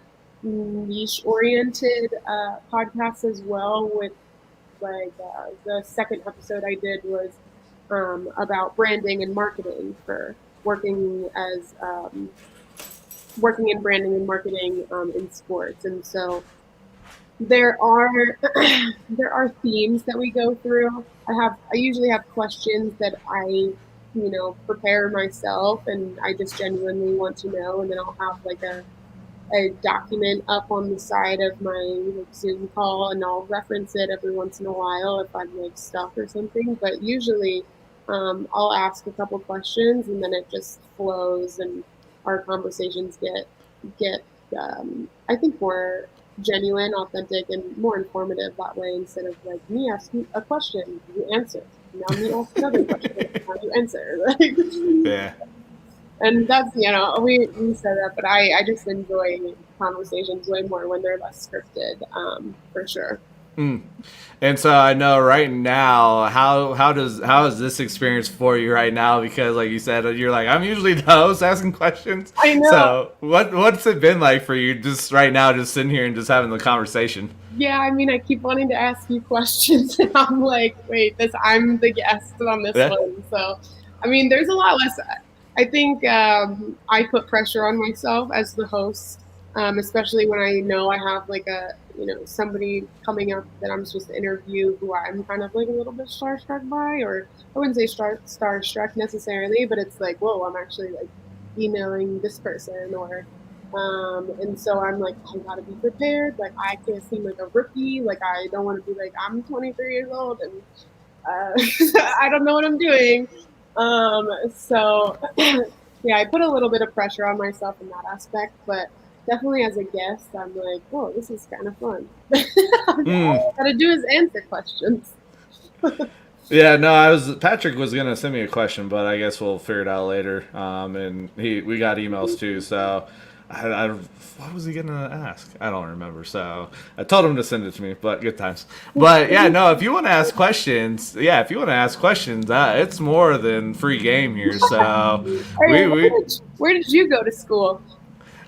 [SPEAKER 2] niche oriented podcasts as well. With the second episode I did was about branding and marketing for working as working in branding and marketing in sports, and so there are there are themes that we go through. I usually have questions that I prepare myself, and I just genuinely want to know, and then I'll have like a document up on the side of my Zoom call, and I'll reference it every once in a while if I'm like stuck or something. But usually, I'll ask a couple questions, and then it just flows, and our conversations get I think more genuine, authentic, and more informative that way. Instead of like me asking a question, you answer. Now me ask another question, now you answer.
[SPEAKER 1] Yeah.
[SPEAKER 2] And that's, we said that, but I just enjoy conversations way more when they're less scripted, for sure.
[SPEAKER 1] Mm. And so I know right now, how is this experience for you right now? Because like you said, you're like, I'm usually the host asking questions.
[SPEAKER 2] I know.
[SPEAKER 1] So what's it been like for you just right now, just sitting here and just having the conversation?
[SPEAKER 2] Yeah, I mean, I keep wanting to ask you questions, and I'm like, wait, I'm the guest on this
[SPEAKER 1] Yeah.
[SPEAKER 2] one. So, I mean, there's a lot less. I think I put pressure on myself as the host, especially when I know I have like somebody coming up that I'm supposed to interview who I'm kind of like a little bit starstruck by, or I wouldn't say starstruck necessarily, but it's like, whoa, I'm actually like emailing this person, or and so I'm like, I gotta be prepared. Like, I can't seem like a rookie. Like, I don't want to be like, I'm 23 years old and I don't know what I'm doing. So yeah, I put a little bit of pressure on myself in that aspect, but definitely as a guest, I'm like, oh, this is kind of fun. All
[SPEAKER 1] Mm.
[SPEAKER 2] I gotta do is answer questions.
[SPEAKER 1] Yeah, no, Patrick was gonna send me a question, but I guess we'll figure it out later. And we got emails too, so what was he gonna ask? I don't remember. So I told him to send it to me, but good times. But yeah, no, if you want to ask questions, it's more than free game here. So
[SPEAKER 2] Hey,
[SPEAKER 1] we
[SPEAKER 2] where did you go to school?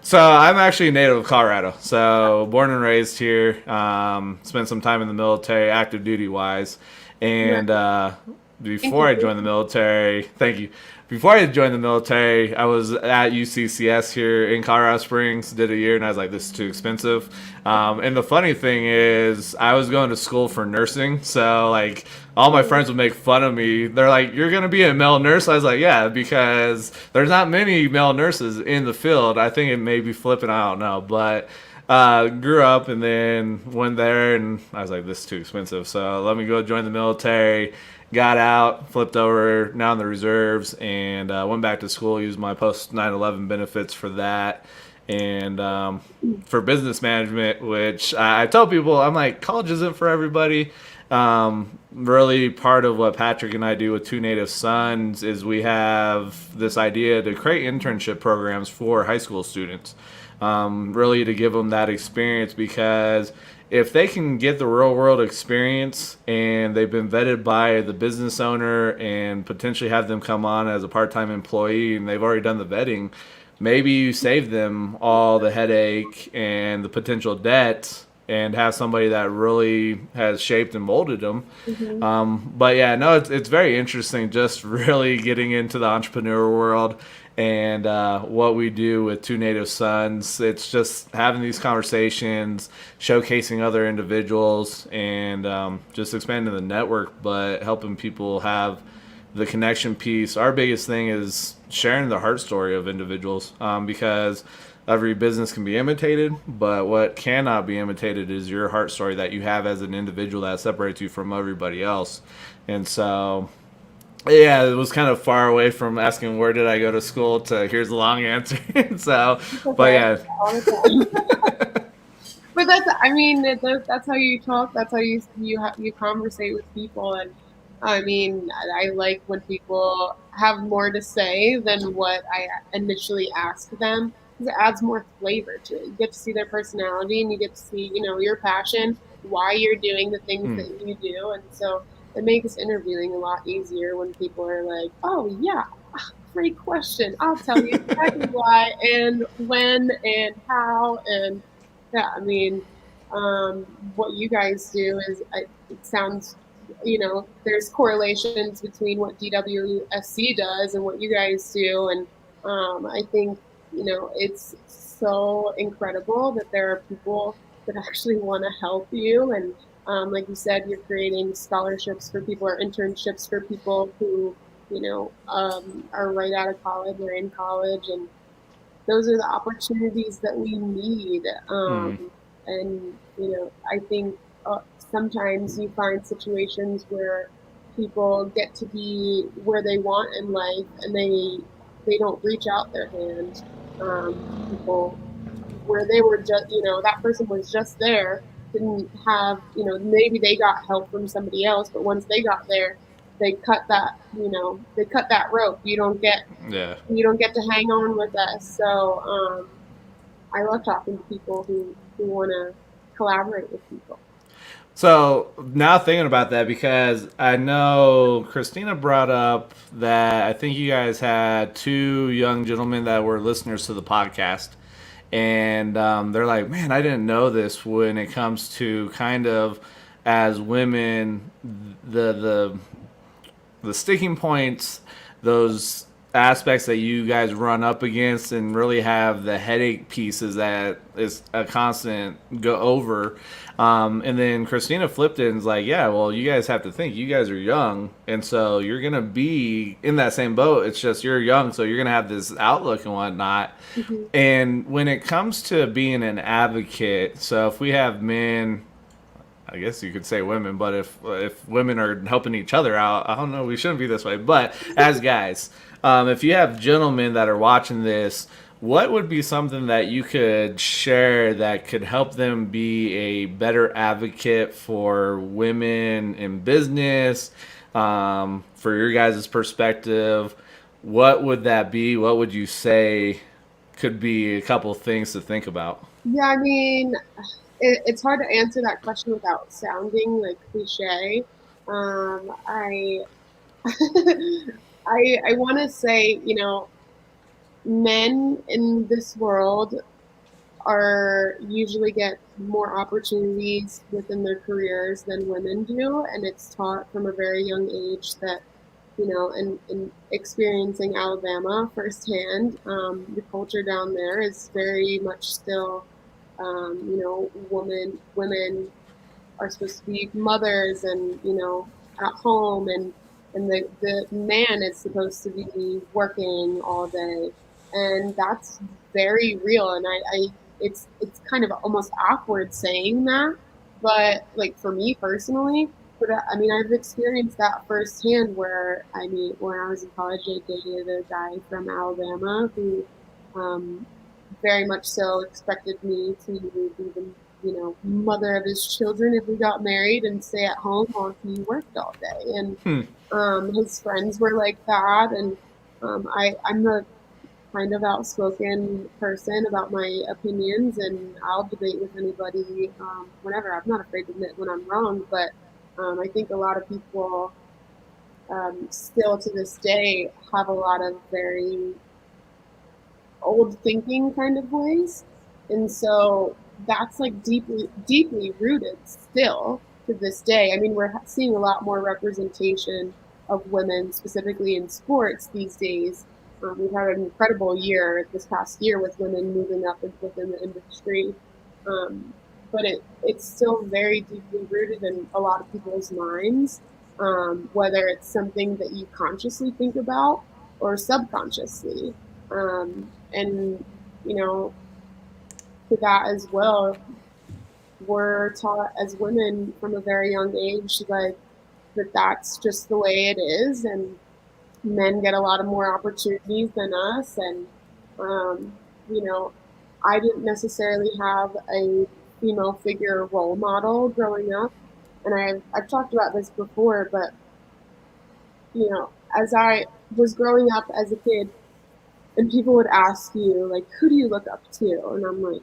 [SPEAKER 1] so I'm actually a native of Colorado. So born and raised here. Spent some time in the military, active duty wise, and
[SPEAKER 2] Thank
[SPEAKER 1] before
[SPEAKER 2] you.
[SPEAKER 1] I joined the military, thank you. Before I joined the military, I was at UCCS here in Colorado Springs. Did a year, and I was like, "This is too expensive." And the funny thing is, I was going to school for nursing, so like all my friends would make fun of me. They're like, "You're gonna be a male nurse?" I was like, "Yeah," because there's not many male nurses in the field. I think it may be flipping. I don't know, but grew up and then went there, and I was like, "This is too expensive." So let me go join the military. Got out, flipped over, now in the reserves, and went back to school. Used my post 9/11 benefits for that, and for business management, which I tell people, I'm like, college isn't for everybody. Really, part of what Patrick and I do with Two Native Sons is we have this idea to create internship programs for high school students, really to give them that experience, because if they can get the real world experience and they've been vetted by the business owner and potentially have them come on as a part-time employee and they've already done the vetting, maybe you save them all the headache and the potential debt and have somebody that really has shaped and molded them.
[SPEAKER 2] Mhm.
[SPEAKER 1] But yeah, no, it's very interesting just really getting into the entrepreneur world and what we do with Two Native Sons. It's just having these conversations, showcasing other individuals, and just expanding the network, but helping people have the connection piece. Our biggest thing is sharing the heart story of individuals, because every business can be imitated, but what cannot be imitated is your heart story that you have as an individual that separates you from everybody else. And so yeah, it was kind of far away from asking where did I go to school to here's the long answer. So,
[SPEAKER 2] It's
[SPEAKER 1] but
[SPEAKER 2] okay.
[SPEAKER 1] yeah,
[SPEAKER 2] All the time. But I mean, that's how you talk. That's how you conversate with people. And I mean, I like when people have more to say than what I initially ask them, because it adds more flavor to it. You get to see their personality, and you get to see, your passion. why you're doing the things
[SPEAKER 1] Hmm.
[SPEAKER 2] that you do. And so it makes interviewing a lot easier when people are like, oh, yeah, great question. I'll tell you exactly why and when and how. And yeah, I mean, what you guys do is, it sounds, there's correlations between what DWSC does and what you guys do. And I think, it's so incredible that there are people that actually want to help you. And like you said, you're creating scholarships for people or internships for people who, are right out of college or in college. And those are the opportunities that we need.
[SPEAKER 1] Hmm.
[SPEAKER 2] And, I think sometimes you find situations where people get to be where they want in life and they don't reach out their hand. People where they were just, that person was just there, didn't have, maybe they got help from somebody else, but once they got there, they cut that rope.
[SPEAKER 1] Yeah.
[SPEAKER 2] You don't get to hang on with us. So I love talking to people who want to collaborate with people.
[SPEAKER 1] So now thinking about that, because I know Christina brought up that I think you guys had two young gentlemen that were listeners to the podcast, and they're like, "Man, I didn't know this." When it comes to kind of as women, the the sticking points, those aspects that you guys run up against and really have the headache pieces that is a constant go over. And then Christina flipped it and was like, yeah, well, you guys have to think, you guys are young. And so you're going to be in that same boat. It's just you're young. So you're going to have this outlook and whatnot.
[SPEAKER 2] Mm-hmm.
[SPEAKER 1] And when it comes to being an advocate, so if we have men, I guess you could say women, but if women are helping each other out, I don't know. We shouldn't be this way. But as guys, if you have gentlemen that are watching this, what would be something that you could share that could help them be a better advocate for women in business? For your guys' perspective, what would that be? What would you say could be a couple things to think about?
[SPEAKER 2] Yeah, I mean, it's hard to answer that question without sounding like cliche. I I want to say, men in this world are usually get more opportunities within their careers than women do, and it's taught from a very young age that, and experiencing Alabama firsthand, the culture down there is very much still, women are supposed to be mothers and, at home, and the man is supposed to be working all day. And that's very real. And it's kind of almost awkward saying that, but like for me personally, but I mean, I've experienced that firsthand where, I mean, when I was in college, I dated a guy from Alabama who, um, very much so expected me to be the, mother of his children if we got married and stay at home while he worked all day. And
[SPEAKER 1] Hmm.
[SPEAKER 2] his friends were like that. And I'm a kind of outspoken person about my opinions, and I'll debate with anybody whenever. I'm not afraid to admit when I'm wrong, but I think a lot of people still to this day have a lot of very old thinking kind of ways. And so that's like deeply rooted still to this day. I mean, we're seeing a lot more representation of women, specifically in sports these days. We've had an incredible year this past year with women moving up within the industry. Um, but it's still very deeply rooted in a lot of people's minds, whether it's something that you consciously think about or subconsciously. And, to that as well, we're taught as women from a very young age, like, that that's just the way it is. And men get a lot of more opportunities than us. And, um, you know, I didn't necessarily have a female figure role model growing up. And I've talked about this before, but, as I was growing up as a kid, and people would ask you, like, who do you look up to? And I'm like,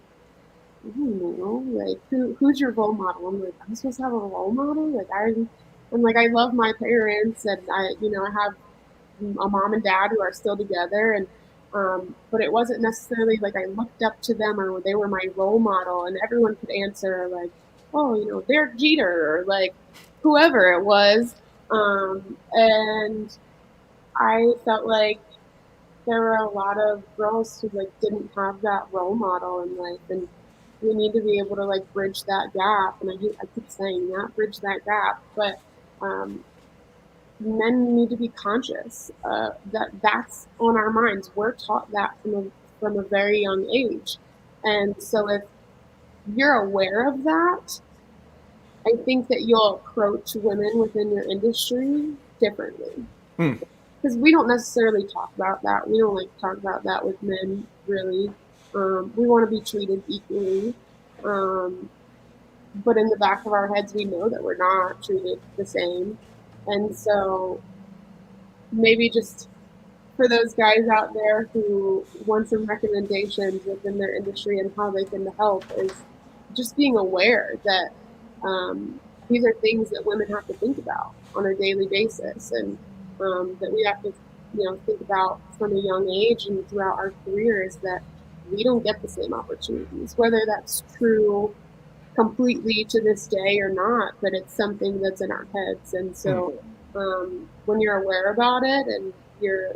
[SPEAKER 2] I don't know, like who's your role model? I'm like, I'm supposed to have a role model? Like I'm like, I love my parents, and I have a mom and dad who are still together, and but it wasn't necessarily like I looked up to them or they were my role model, and everyone could answer like, oh, Derek Jeter or like whoever it was, and I felt like there were a lot of girls who like didn't have that role model in life, and we need to be able to like bridge that gap. And I keep saying that, bridge that gap, but um, men need to be conscious that that's on our minds. We're taught that from a very young age, and so if you're aware of that, I think that you'll approach women within your industry differently,
[SPEAKER 1] Hmm.
[SPEAKER 2] because we don't necessarily talk about that. We don't like talk about that with men, really. We want to be treated equally. Um, but in the back of our heads, we know that we're not treated the same. And so maybe just for those guys out there who want some recommendations within their industry and how they can help is just being aware that um, these are things that women have to think about on a daily basis, and that we have to think about from a young age and throughout our careers, that we don't get the same opportunities, whether that's true completely to this day or not, but it's something that's in our heads. And
[SPEAKER 1] Hmm.
[SPEAKER 2] so when you're aware about it, and you're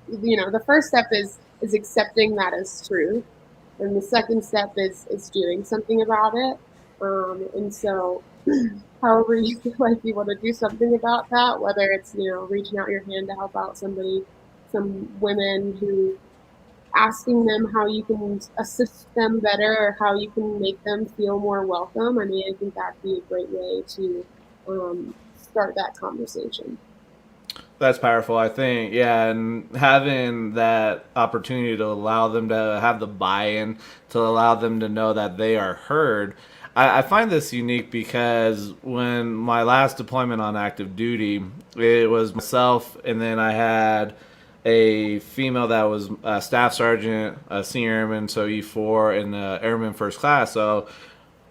[SPEAKER 2] the first step is accepting that as truth, and the second step is doing something about it. And so however you feel like you want to do something about that, whether it's reaching out your hand to help out somebody, some women, who asking them how you can assist them better or how you can make them feel more welcome. I mean, I think that'd be a great way to start that conversation.
[SPEAKER 1] That's powerful, I think. Yeah, and having that opportunity to allow them to have the buy-in, to allow them to know that they are heard. I find this unique because when my last deployment on active duty, it was myself, and then I had a female that was a staff sergeant, a senior airman, so E4, and the airman first class. So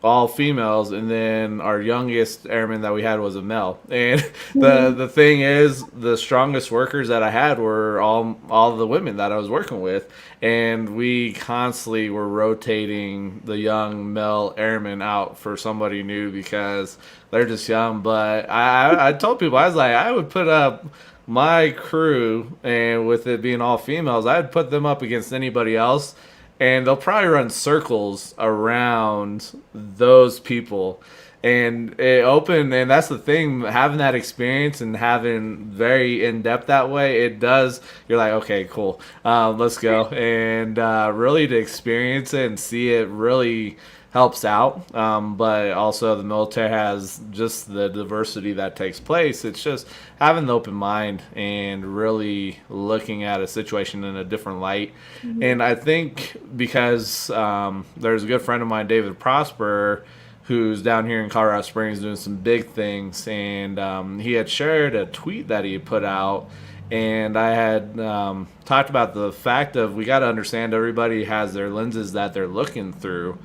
[SPEAKER 1] all females, and then our youngest airman that we had was a male. And the
[SPEAKER 2] Mm-hmm.
[SPEAKER 1] the thing is, the strongest workers that I had were all the women that I was working with, and we constantly were rotating the young male airmen out for somebody new because they're just young. But I told people, I was like, I would put up my crew, and with it being all females, I'd put them up against anybody else, and they'll probably run circles around those people. And it opened, and that's the thing, having that experience and having very in depth that way, it does. You're like, okay, cool, let's go, and really to experience it and see it really helps out. But also, the military has just the diversity that takes place. It's just having the open mind and really looking at a situation in a different light.
[SPEAKER 2] Mm-hmm.
[SPEAKER 1] And I think because there's a good friend of mine, David Prosper, who's down here in Colorado Springs doing some big things, and he had shared a tweet that he had put out, and I had talked about the fact of we got to understand everybody has their lenses that they're looking through,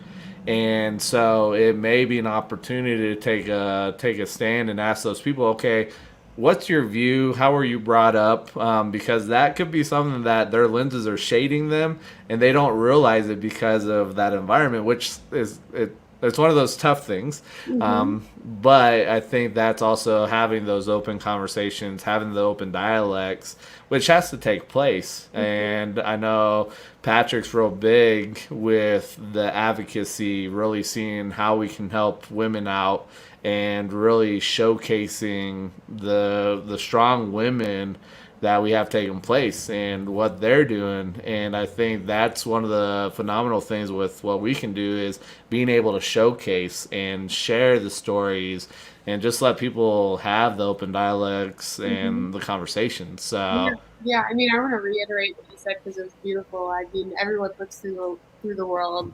[SPEAKER 1] and so it may be an opportunity to take a stand and ask those people, okay, what's your view? How were you brought up? Because that could be something that their lenses are shading them, and they don't realize it because of that environment, which is it. It's one of those tough things,
[SPEAKER 2] Mm-hmm.
[SPEAKER 1] but I think that's also having those open conversations, having the open dialects, which has to take place.
[SPEAKER 2] Mm-hmm.
[SPEAKER 1] And I know Patrick's real big with the advocacy, really seeing how we can help women out and really showcasing the strong women that we have taken place and what they're doing. And I think that's one of the phenomenal things with what we can do is being able to showcase and share the stories and just let people have the open dialects
[SPEAKER 2] Mm-hmm.
[SPEAKER 1] and the conversations.
[SPEAKER 2] Yeah,
[SPEAKER 1] So
[SPEAKER 2] yeah. I mean, I want to reiterate what you said because it was beautiful. I mean, everyone looks through the world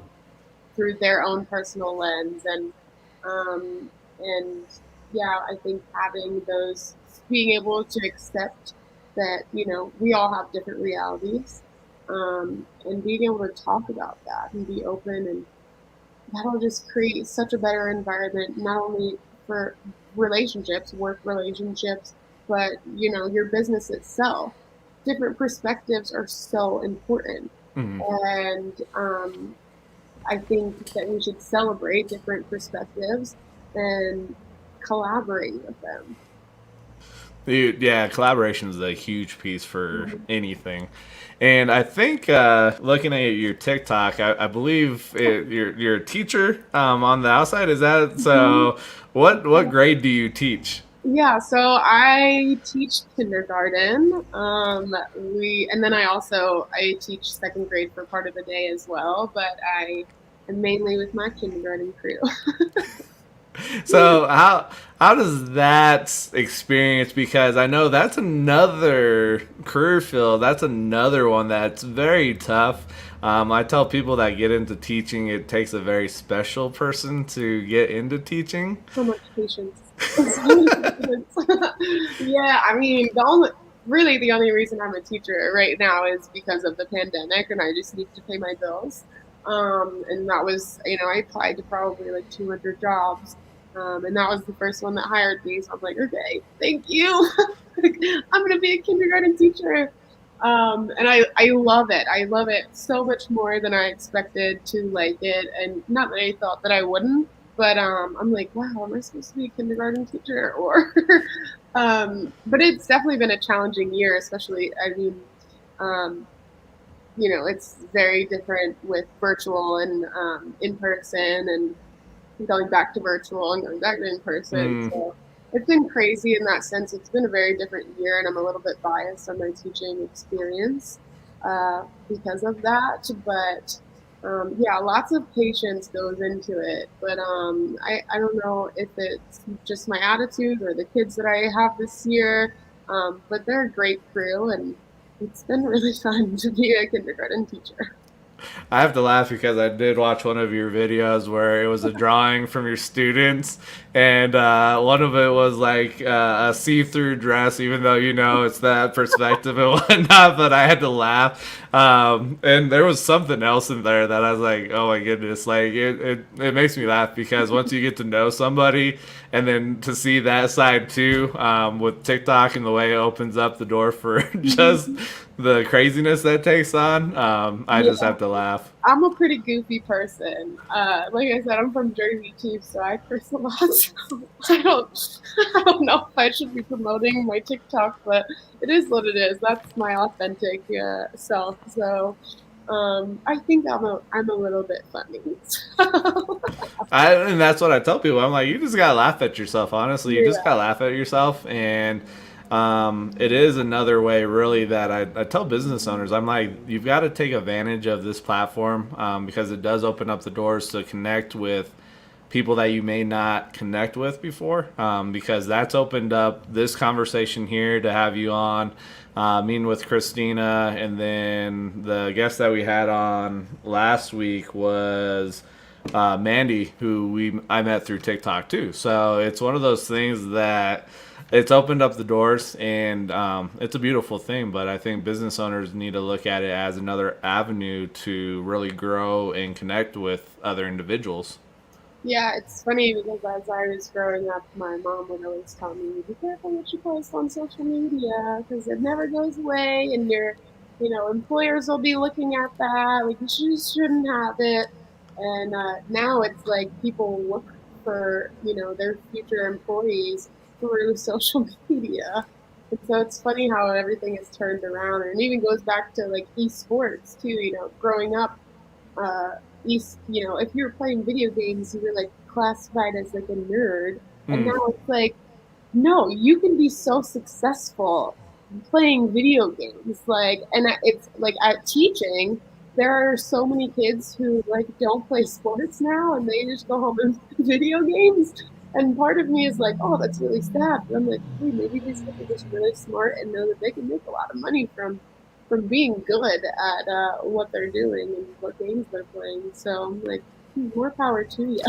[SPEAKER 2] through their own personal lens, and yeah, I think having those, being able to accept that we all have different realities, and being able to talk about that and be open, and that'll just create such a better environment, not only for relationships, work relationships, but your business itself. Different perspectives are so important,
[SPEAKER 1] Mhm.
[SPEAKER 2] and I think that we should celebrate different perspectives and collaborate with them.
[SPEAKER 1] Yeah, collaboration is a huge piece for
[SPEAKER 2] Mhm.
[SPEAKER 1] anything. And I think looking at your TikTok, I believe you're a teacher on the outside. Is that
[SPEAKER 2] Mhm.
[SPEAKER 1] so? What grade do you teach?
[SPEAKER 2] Yeah, so I teach kindergarten. And then I teach second grade for part of the day as well, but I am mainly with my kindergarten crew.
[SPEAKER 1] So how does that experience? Because I know that's another career field. That's another one that's very tough. I tell people that get into teaching, it takes a very special person to get into teaching.
[SPEAKER 2] So much patience. So many patience. Yeah, I mean, the only reason I'm a teacher right now is because of the pandemic, and I just need to pay my bills. And that was, I applied to probably like 200 jobs, and that was the first one that hired me. So I'm like, okay, thank you. I'm gonna be a kindergarten teacher. And I love it. I love it so much more than I expected to like it, and not that I thought that I wouldn't, but I'm like, wow, am I supposed to be a kindergarten teacher? Or, but it's definitely been a challenging year, especially, I mean, um, it's very different with virtual and in person, and going back to virtual and going back to in person.
[SPEAKER 1] Mm.
[SPEAKER 2] So it's been crazy in that sense. It's been a very different year, and I'm a little bit biased on my teaching experience because of that. But yeah, lots of patience goes into it. But I don't know if it's just my attitude or the kids that I have this year, but they're a great crew, and it's been really fun to be a kindergarten teacher.
[SPEAKER 1] I have to laugh because I did watch one of your videos where it was a drawing from your students, and one of it was like a see-through dress, even though it's that perspective and whatnot. But I had to laugh, and there was something else in there that I was like, "Oh my goodness!" Like it makes me laugh because once you get to know somebody, and then to see that side too, with TikTok and the way it opens up the door for just the craziness that takes on, I just
[SPEAKER 2] Yeah.
[SPEAKER 1] have to laugh.
[SPEAKER 2] I'm a pretty goofy person. Like I said, I'm from Jersey too, so I curse a lot. So I don't know if I should be promoting my TikTok, but it is what it is. That's my authentic self. So I think I'm a little bit funny. So,
[SPEAKER 1] And that's what I tell people. I'm like, you just gotta laugh at yourself. Honestly, you just
[SPEAKER 2] yeah,
[SPEAKER 1] gotta laugh at yourself, and it is another way, really, that I tell business owners. I'm like, you've got to take advantage of this platform because it does open up the doors to connect with people that you may not connect with before, because that's opened up this conversation here to have you on, meeting with Christina, and then the guest that we had on last week was Mandy, who I met through TikTok too. So it's one of those things that it's opened up the doors, and it's a beautiful thing. But I think business owners need to look at it as another avenue to really grow and connect with other individuals.
[SPEAKER 2] yeah. It's funny because as I was growing up, my mom would always tell me, "Be careful what you post on social media because it never goes away, and employers will be looking at that. Like you shouldn't have it." And now it's like people look for their future employees through social media. And so it's funny how everything is turned around, and it even goes back to like esports too. Growing up, uh, if you were playing video games, you were like classified as like a nerd, and
[SPEAKER 1] Hmm.
[SPEAKER 2] now it's like, no, you can be so successful playing video games. Like, and it's like at teaching, there are so many kids who like don't play sports now, and they just go home and play video games. And part of me is like, oh, that's really sad. But I'm like, hey, maybe these kids are just really smart and know that they can make a lot of money from being good at what they're doing and what games they're playing. So I'm like, more power to you.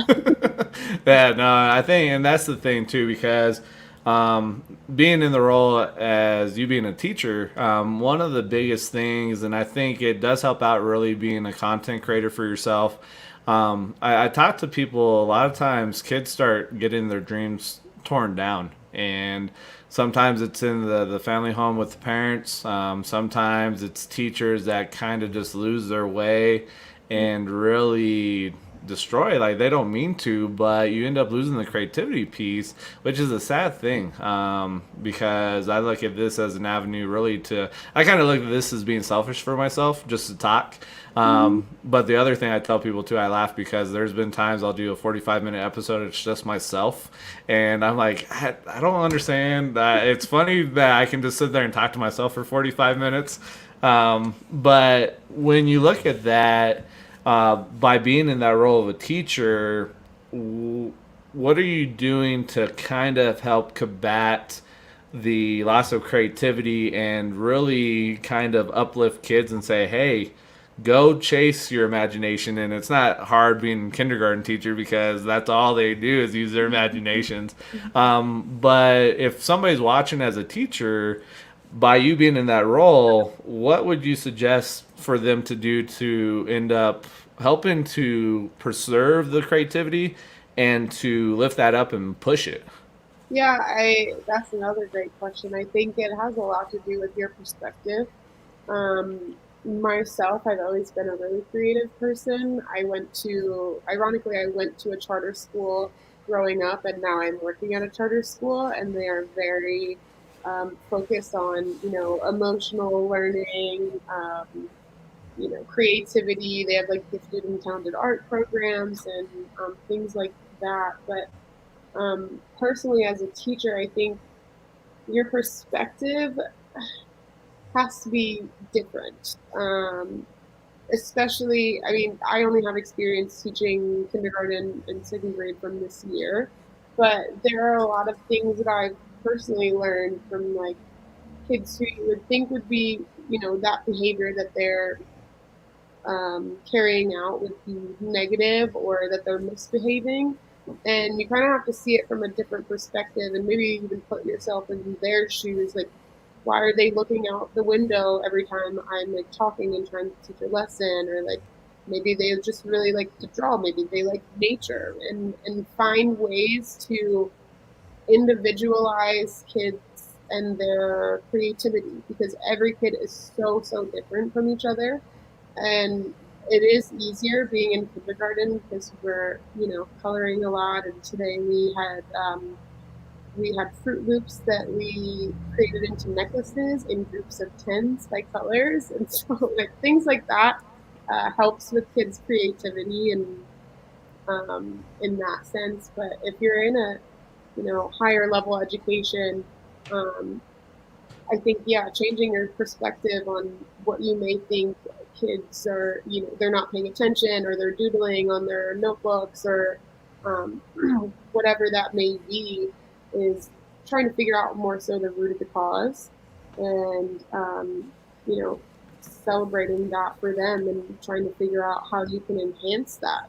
[SPEAKER 1] Yeah, no, I think, and that's the thing too, because being in the role as you being a teacher, one of the biggest things, and I think it does help out really being a content creator for yourself. I talk to people a lot of times. Kids start getting their dreams torn down, and sometimes it's in the family home with the parents. Sometimes it's teachers that kind of just lose their way and really destroy, like they don't mean to, but you end up losing the creativity piece, which is a sad thing. Because I look at this as an avenue really to, I kind of look at this as being selfish for myself, just to talk.
[SPEAKER 2] Mhm.
[SPEAKER 1] But the other thing I tell people too, I laugh because there's been times I'll do a 45-minute episode, it's just myself, and I'm like, I don't understand that. It's funny that I can just sit there and talk to myself for 45 minutes. But when you look at that, by being in that role of a teacher, what are you doing to kind of help combat the loss of creativity and really kind of uplift kids and say, hey, go chase your imagination? And it's not hard being a kindergarten teacher because that's all they do is use their imaginations. But if somebody's watching as a teacher, by you being in that role, what would you suggest for them to do to end up helping to preserve the creativity and to lift that up and push it?
[SPEAKER 2] Yeah, I that's another great question. I think it has a lot to do with your perspective. Myself, I've always been a really creative person. Ironically, I went to a charter school growing up, and now I'm working at a charter school, and they are very focused on, emotional learning, creativity. They have like gifted and talented art programs and things like that. But personally, as a teacher, I think your perspective has to be different. Especially, I mean, I only have experience teaching kindergarten and second grade from this year, but there are a lot of things that I've personally learned from like kids who you would think would be, that behavior that they're carrying out would be negative or that they're misbehaving. And you kind of have to see it from a different perspective and maybe even put yourself in their shoes. Like, why are they looking out the window every time I'm like talking and trying to teach a lesson? Or like maybe they just really like to draw, maybe they like nature, and find ways to individualize kids and their creativity, because every kid is so different from each other. And it is easier being in kindergarten because we're, coloring a lot. And today we had Fruit Loops that we created into necklaces in groups of tens by colors, and so like things like that helps with kids' creativity and in that sense. But if you're in a higher level education, um, I think, yeah, changing your perspective on what you may think kids are, they're not paying attention or they're doodling on their notebooks or um, whatever that may be, is trying to figure out more so the root of the cause, and, you know, celebrating that for them and trying to figure out how you can enhance that.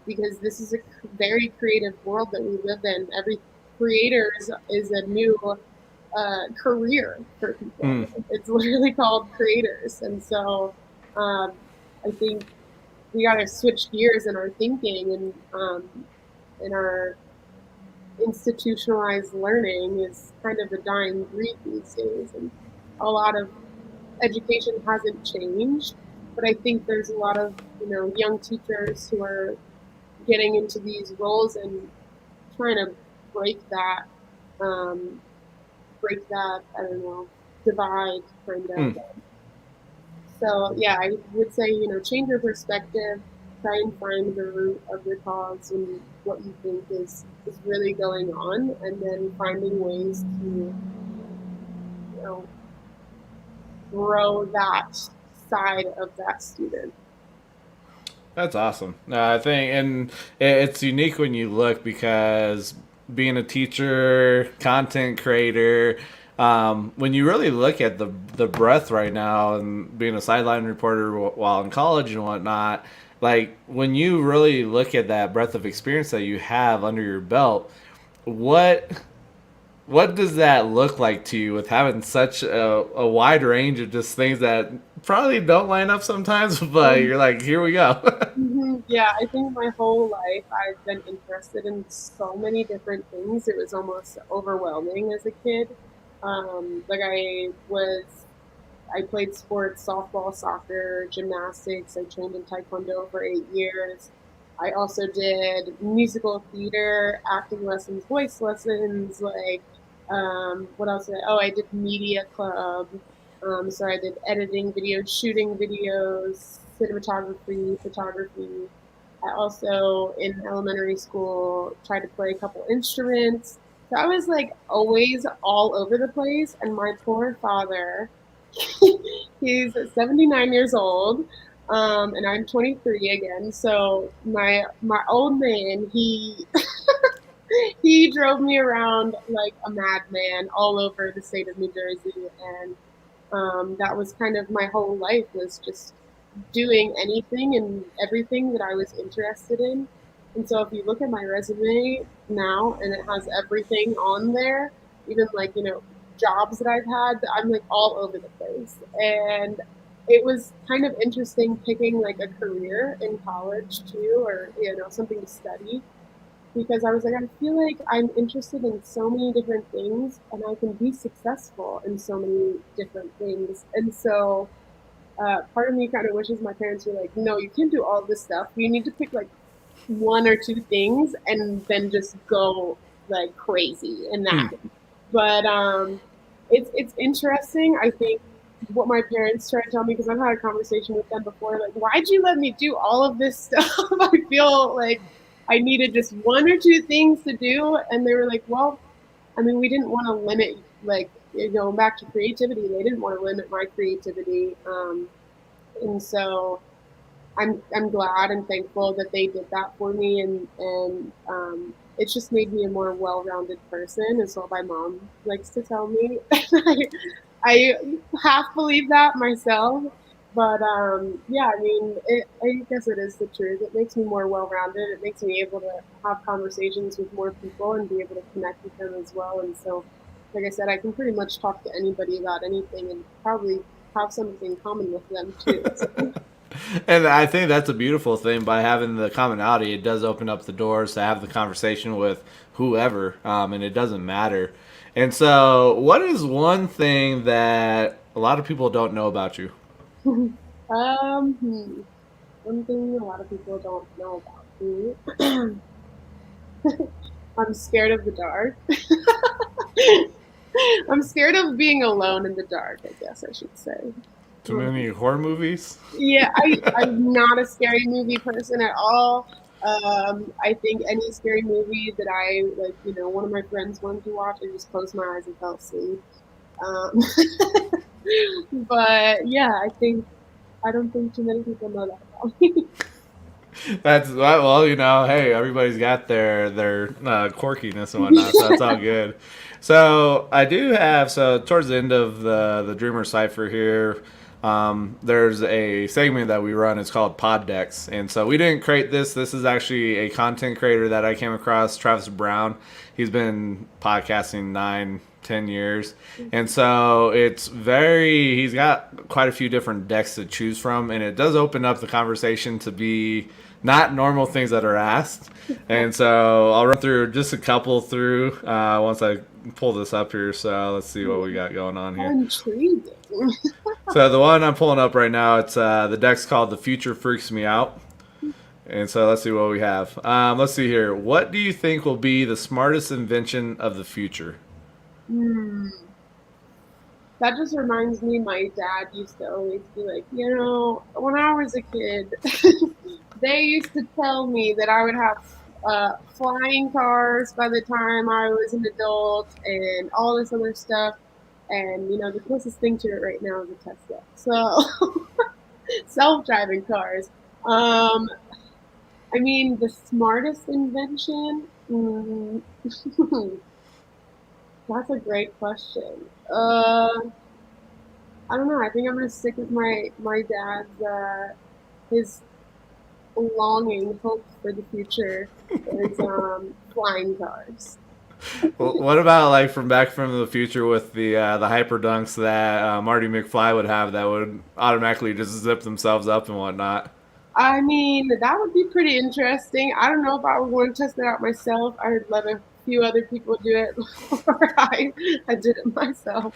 [SPEAKER 2] Because this is a very creative world that we live in. Every creator is a new career for people.
[SPEAKER 1] Mm.
[SPEAKER 2] It's literally called creators. And so I think we got to switch gears in our thinking, and in our institutionalized learning is kind of a dying breed these days. And a lot of education hasn't changed, but I think there's a lot of, young teachers who are getting into these roles and trying to break that, um, I don't know, divide kind of.
[SPEAKER 1] Mm.
[SPEAKER 2] So yeah, I would say, change your perspective, try and find the root of the cause and what you think is really going on, and then finding ways to, grow that side of that student.
[SPEAKER 1] That's awesome. I think, and it's unique when you look because being a teacher, content creator, when you really look at the breadth right now, and being a sideline reporter while in college and whatnot, like when you really look at that breadth of experience that you have under your belt, what what does that look like to you with having such a wide range of just things that probably don't line up sometimes, but you're like, here we go.
[SPEAKER 2] Mhm. Yeah, I think my whole life I've been interested in so many different things. It was almost overwhelming as a kid. Like I played sports, softball, soccer, gymnastics. I trained in Taekwondo for 8 years. I also did musical theater, acting lessons, voice lessons. What else did I? Oh, I did media club. So I did editing videos, shooting videos, cinematography, photography. I also, in elementary school, tried to play a couple instruments. So I was like always all over the place. And my poor father, he's 79 years old, and I'm 23 again. So my old man, he drove me around like a madman all over the state of New Jersey, and that was kind of my whole life, was just doing anything and everything that I was interested in. And so if you look at my resume now, and it has everything on there, even like, jobs that I've had, I'm like all over the place. And it was kind of interesting picking like a career in college too, or, something to study, because I was like, I feel like I'm interested in so many different things and I can be successful in so many different things. And so part of me kind of wishes my parents were like, no, you can't do all this stuff. You need to pick like one or two things and then just go like crazy in that. But it's interesting. I think what my parents try to tell me, because I've had a conversation with them before, like, why'd you let me do all of this stuff? I feel like I needed just one or two things to do, and they were like, well, I mean, we didn't want to limit, like, back to creativity. They didn't want to limit my creativity, and so I'm glad and thankful that they did that for me, and it's just made me a more well-rounded person, is what my mom likes to tell me. I half believe that myself, but yeah, I mean, I guess it is the truth. It makes me more well-rounded. It makes me able to have conversations with more people and be able to connect with them as well. And so, like I said, I can pretty much talk to anybody about anything and probably have something in common with them too. So.
[SPEAKER 1] And I think that's a beautiful thing. By having the commonality, it does open up the doors to have the conversation with whoever, and it doesn't matter. And so, what is one thing that a lot of people don't know about you?
[SPEAKER 2] One thing a lot of people don't know about me. I'm scared of the dark. I'm scared of being alone in the dark, I guess I should say.
[SPEAKER 1] Too many horror movies?
[SPEAKER 2] Yeah, I'm not a scary movie person at all. I think any scary movie that I like, one of my friends wanted to watch, I just closed my eyes and fell asleep. Um, but yeah, I don't think too many people know that about me.
[SPEAKER 1] That's well, hey, everybody's got their quirkiness and whatnot, so that's all good. So I do have towards the end of the Dreamer Cipher here. There's a segment that we run. It's called Pod Decks, and so we didn't create this. This is actually a content creator that I came across, Travis Brown. He's been podcasting 9-10 years, and so he's got quite a few different decks to choose from, and it does open up the conversation to be not normal things that are asked. And so I'll run through just a couple through once I pull this up here. So let's see what we got going on here.
[SPEAKER 2] Intriguing.
[SPEAKER 1] So the one I'm pulling up right now, it's the deck's called The Future Freaks Me Out. And so let's see what we have. Let's see here. What do you think will be the smartest invention of the future?
[SPEAKER 2] That just reminds me, my dad used to always be like, when I was a kid, they used to tell me that I would have flying cars by the time I was an adult and all this other stuff. And, the closest thing to it right now is a Tesla. So, self-driving cars. I mean, the smartest invention? That's a great question. I don't know. I think I'm gonna stick with my dad's his longing hope for the future is flying cars.
[SPEAKER 1] Well, what about like from Back from the Future with the hyperdunks that Marty McFly would have that would automatically just zip themselves up and whatnot?
[SPEAKER 2] I mean, that would be pretty interesting. I don't know if I would want to test it out myself. I would let a few other people do it before I did it myself.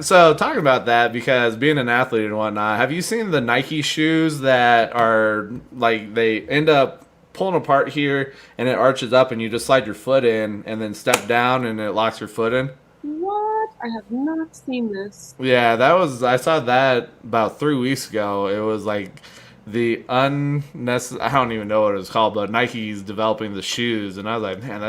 [SPEAKER 1] So talking about that, because being an athlete and whatnot, have you seen the Nike shoes that are like they end up pulling apart here and it arches up and you just slide your foot in and then step down and it locks your foot in?
[SPEAKER 2] What? I have not seen this.
[SPEAKER 1] Yeah, I saw that about 3 weeks ago. It was like the unnecessary. I don't even know what it was called, but Nike's developing the shoes, and I was like, man,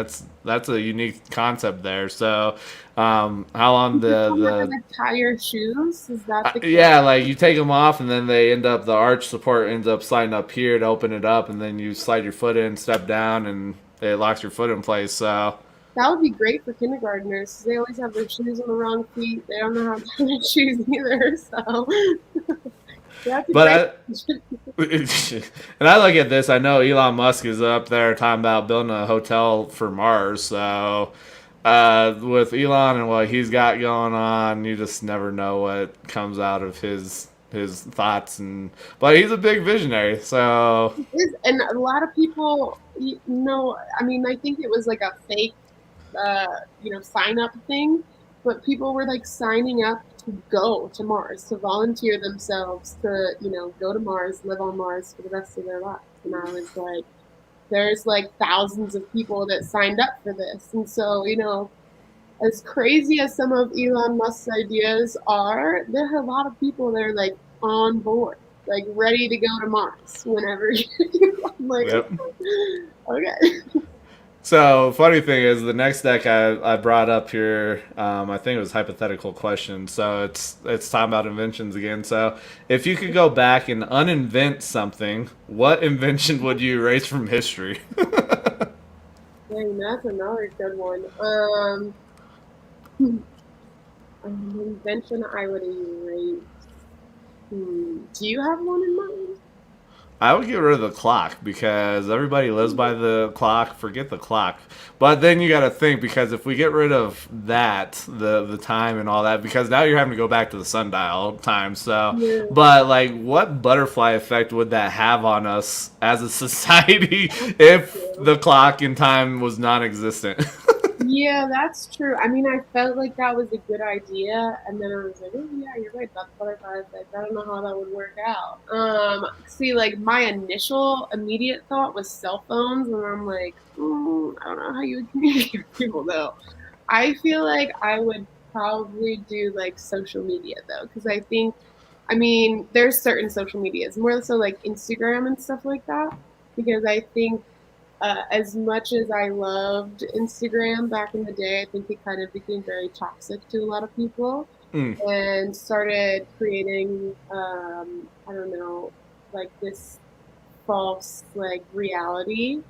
[SPEAKER 1] that's a unique concept there. So, how long
[SPEAKER 2] Is it somewhat
[SPEAKER 1] the
[SPEAKER 2] like tire shoes? Is that the case?
[SPEAKER 1] yeah, like you take them off, and then they end up the arch support ends up sliding up here to open it up, and then you slide your foot in, step down, and it locks your foot in place. So,
[SPEAKER 2] That would be great for kindergartners. They always have their shoes on the wrong feet. They don't know how to tie their shoes either. So that's a great.
[SPEAKER 1] but and I look at this. I know Elon Musk is up there talking about building a hotel for Mars. So, with Elon and what he's got going on, you just never know what comes out of his thoughts. But he's a big visionary. So,
[SPEAKER 2] And a lot of people, I mean, I think it was like a fake, sign up thing, but people were like signing up to go to Mars, to volunteer themselves to, go to Mars, live on Mars for the rest of their lives. And I was like, there's like thousands of people that signed up for this. And so, as crazy as some of Elon Musk's ideas are, there are a lot of people that are like on board, like ready to go to Mars whenever I'm like,
[SPEAKER 1] yep.
[SPEAKER 2] okay.
[SPEAKER 1] So funny thing is, the next deck I brought up here, I think it was hypothetical questions. So it's talking about inventions again. So if you could go back and uninvent something, what invention would you erase from history?
[SPEAKER 2] Dang, that's another good one. An invention I would erase. Do you have one in mind?
[SPEAKER 1] I would get rid of the clock because everybody lives by the clock. Forget the clock. But then you got to think, because if we get rid of that, the time and all that, because now you're having to go back to the sundial time. So,
[SPEAKER 2] Yeah.
[SPEAKER 1] but like, what butterfly effect would that have on us as a society if the clock in time was non-existent?
[SPEAKER 2] Yeah, that's true. I mean, I felt like that was a good idea, and then I was like, oh yeah, you're right. That's butterfly effect. I don't know how that would work out. See, like my initial immediate thought was cell phones, and I'm like, I don't know how you would communicate with people though. I feel like I would probably do like social media though, because I mean, there's certain social medias, more so like Instagram and stuff like that, because I think as much as I loved Instagram back in the day, I think it kind of became very toxic to a lot of people
[SPEAKER 1] Mm.
[SPEAKER 2] and started creating, I don't know, like this false like reality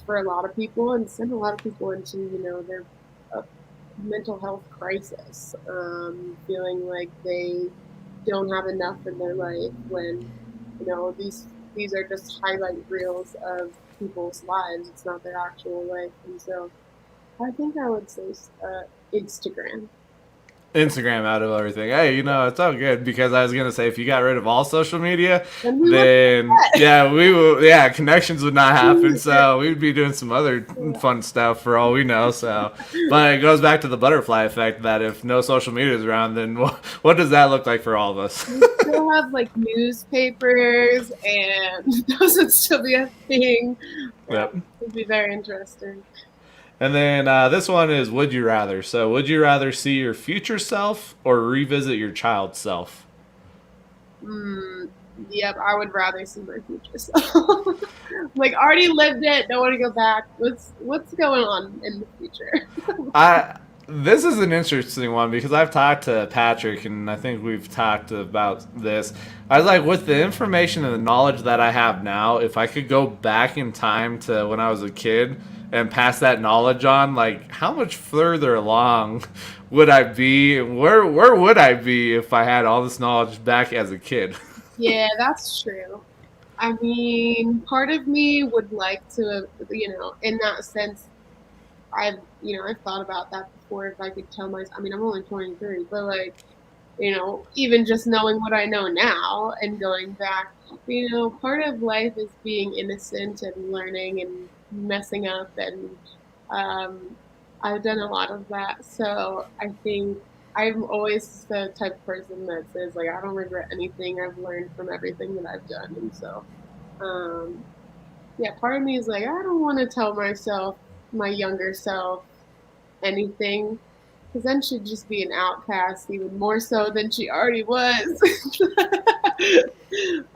[SPEAKER 2] for a lot of people and sent a lot of people into, their uh, mental health crisis, feeling like they don't have enough in their life when these are just highlight reels of people's lives. It's not their actual life, and so I think I would say Instagram.
[SPEAKER 1] Instagram out of everything. Hey, it's all good, because I was gonna say if you got rid of all social media,
[SPEAKER 2] And we would
[SPEAKER 1] then
[SPEAKER 2] forget.
[SPEAKER 1] yeah, we will. Yeah, connections would not happen. So we would be doing some other fun stuff for all we know. So, but it goes back to the butterfly effect, that if no social media is around, then what does that look like for all of us?
[SPEAKER 2] We still have like newspapers, and those would still be a thing. Yeah,
[SPEAKER 1] Yep.
[SPEAKER 2] it would be very interesting.
[SPEAKER 1] And then this one is would you rather. So would you rather see your future self or revisit your child self?
[SPEAKER 2] Mm, yep, I would rather see my future self. Like already lived it, don't want to go back. What's going on in the future?
[SPEAKER 1] I This is an interesting one, because I've talked to Patrick and I think we've talked about this. I was like, with the information and the knowledge that I have now, if I could go back in time to when I was a kid and pass that knowledge on, like how much further along would I be? And where would I be if I had all this knowledge back as a kid?
[SPEAKER 2] Yeah, that's true. I mean, part of me would like to, in that sense, I've thought about that before. If I could tell myself, I mean, I'm only 23, but like, even just knowing what I know now and going back, part of life is being innocent and learning and messing up. And um, I've done a lot of that. So I think I'm always the type of person that says, like, I don't regret anything. I've learned from everything that I've done. And so, um, yeah, part of me is like, I don't want to tell myself, my younger self, anything, because then she'd just be an outcast even more so than she already was.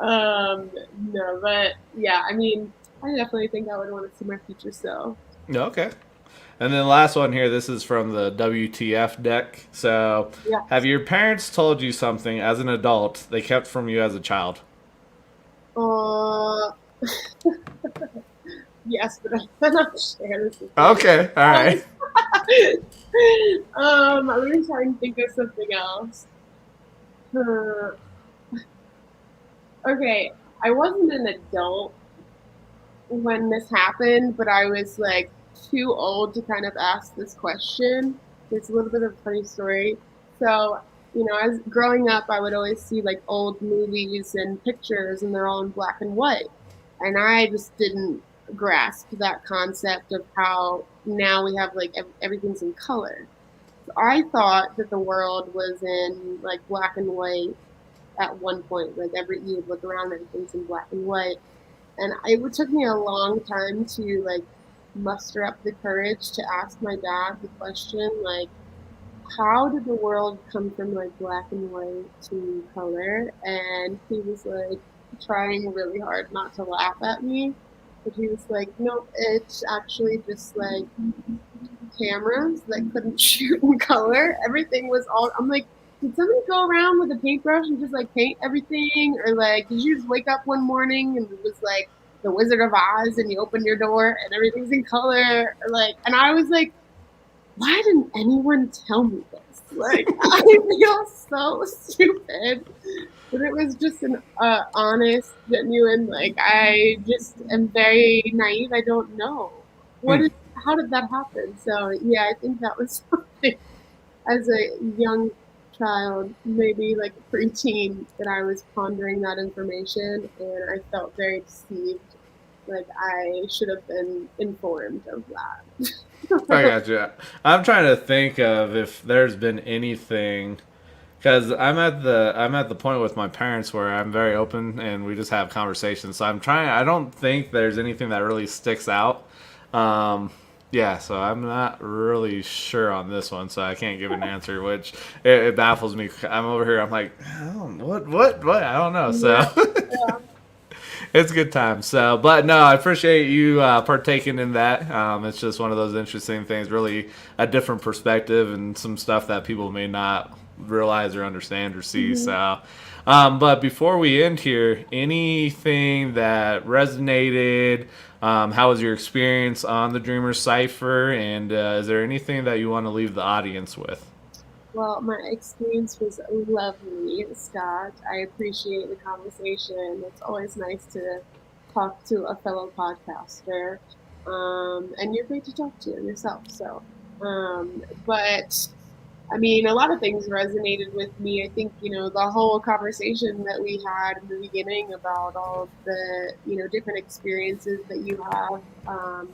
[SPEAKER 2] No, but yeah, I mean, I definitely think I would want to see my future self.
[SPEAKER 1] Okay. And then last one here. This is from the WTF deck. So,
[SPEAKER 2] Yeah.
[SPEAKER 1] have your parents told you something as an adult they kept from you as a child?
[SPEAKER 2] Uh, yes, but I cannot share this with you.
[SPEAKER 1] Okay. All right.
[SPEAKER 2] Let me try and think of something else. Uh, okay, I wasn't an adult when this happened, but I was like too old to kind of ask this question. It's a little bit of a funny story. So, as growing up, I would always see like old movies and pictures, and they're all in black and white. And I just didn't grasp that concept of how now we have like everything's in color. So I thought that the world was in like black and white at one point. Like you would look around, everything's in black and white. And it took me a long time to like muster up the courage to ask my dad the question, like, how did the world come from like black and white to color? And he was like trying really hard not to laugh at me. But he was like, no, it's actually just like cameras that couldn't shoot in color. Everything was all, I'm like, did somebody go around with a paintbrush and just like paint everything? Or like, did you just wake up one morning and it was like the Wizard of Oz and you open your door and everything's in color? Or like, and I was like, why didn't anyone tell me this? Like, I feel so stupid. But it was just an honest, genuine, like, I just am very naive. I don't know.
[SPEAKER 1] Hmm.
[SPEAKER 2] How did that happen? So, yeah, I think that was something as a young child, maybe like a preteen, that I was pondering that information and I felt very deceived. Like, I should have been informed of
[SPEAKER 1] I
[SPEAKER 2] that.
[SPEAKER 1] got you. I'm trying to think of if there's been anything because I'm at the point with my parents where I'm very open and we just have conversations. So I'm trying. I don't think there's anything that really sticks out. Um, yeah, so I'm not really sure on this one, so I can't give an answer, which it baffles me. I'm over here. I'm like, what? I don't know. So
[SPEAKER 2] Yeah, yeah.
[SPEAKER 1] it's a good time. So, but no, I appreciate you partaking in that. It's just one of those interesting things, really a different perspective and some stuff that people may not realize or understand or see.
[SPEAKER 2] Mhm.
[SPEAKER 1] So, but before we end here, anything that resonated? How was your experience on the Dreamer Cipher? And is there anything that you want to leave the audience with?
[SPEAKER 2] Well, my experience was lovely, Scott. I appreciate the conversation. It's always nice to talk to a fellow podcaster. And you're great to talk to yourself. So, but I mean, a lot of things resonated with me. I think, the whole conversation that we had in the beginning about all of the, different experiences that you have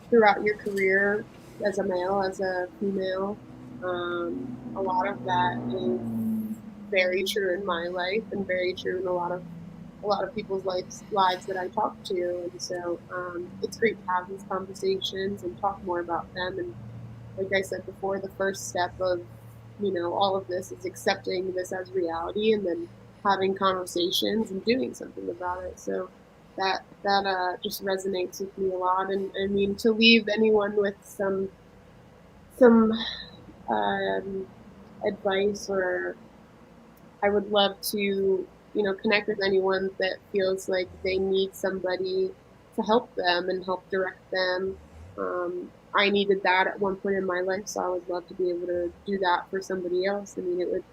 [SPEAKER 2] throughout your career as a male, as a female. A lot of that is very true in my life and very true in a lot of people's lives that I talk to. And so it's great to have these conversations and talk more about them. And like I said before, the first step of all of this is accepting this as reality and then having conversations and doing something about it. So that just resonates with me a lot. And I mean, to leave anyone with some um, advice, or I would love to connect with anyone that feels like they need somebody to help them and help direct them. I needed that at one point in my life, so I would love to be able to do that for somebody else. I mean,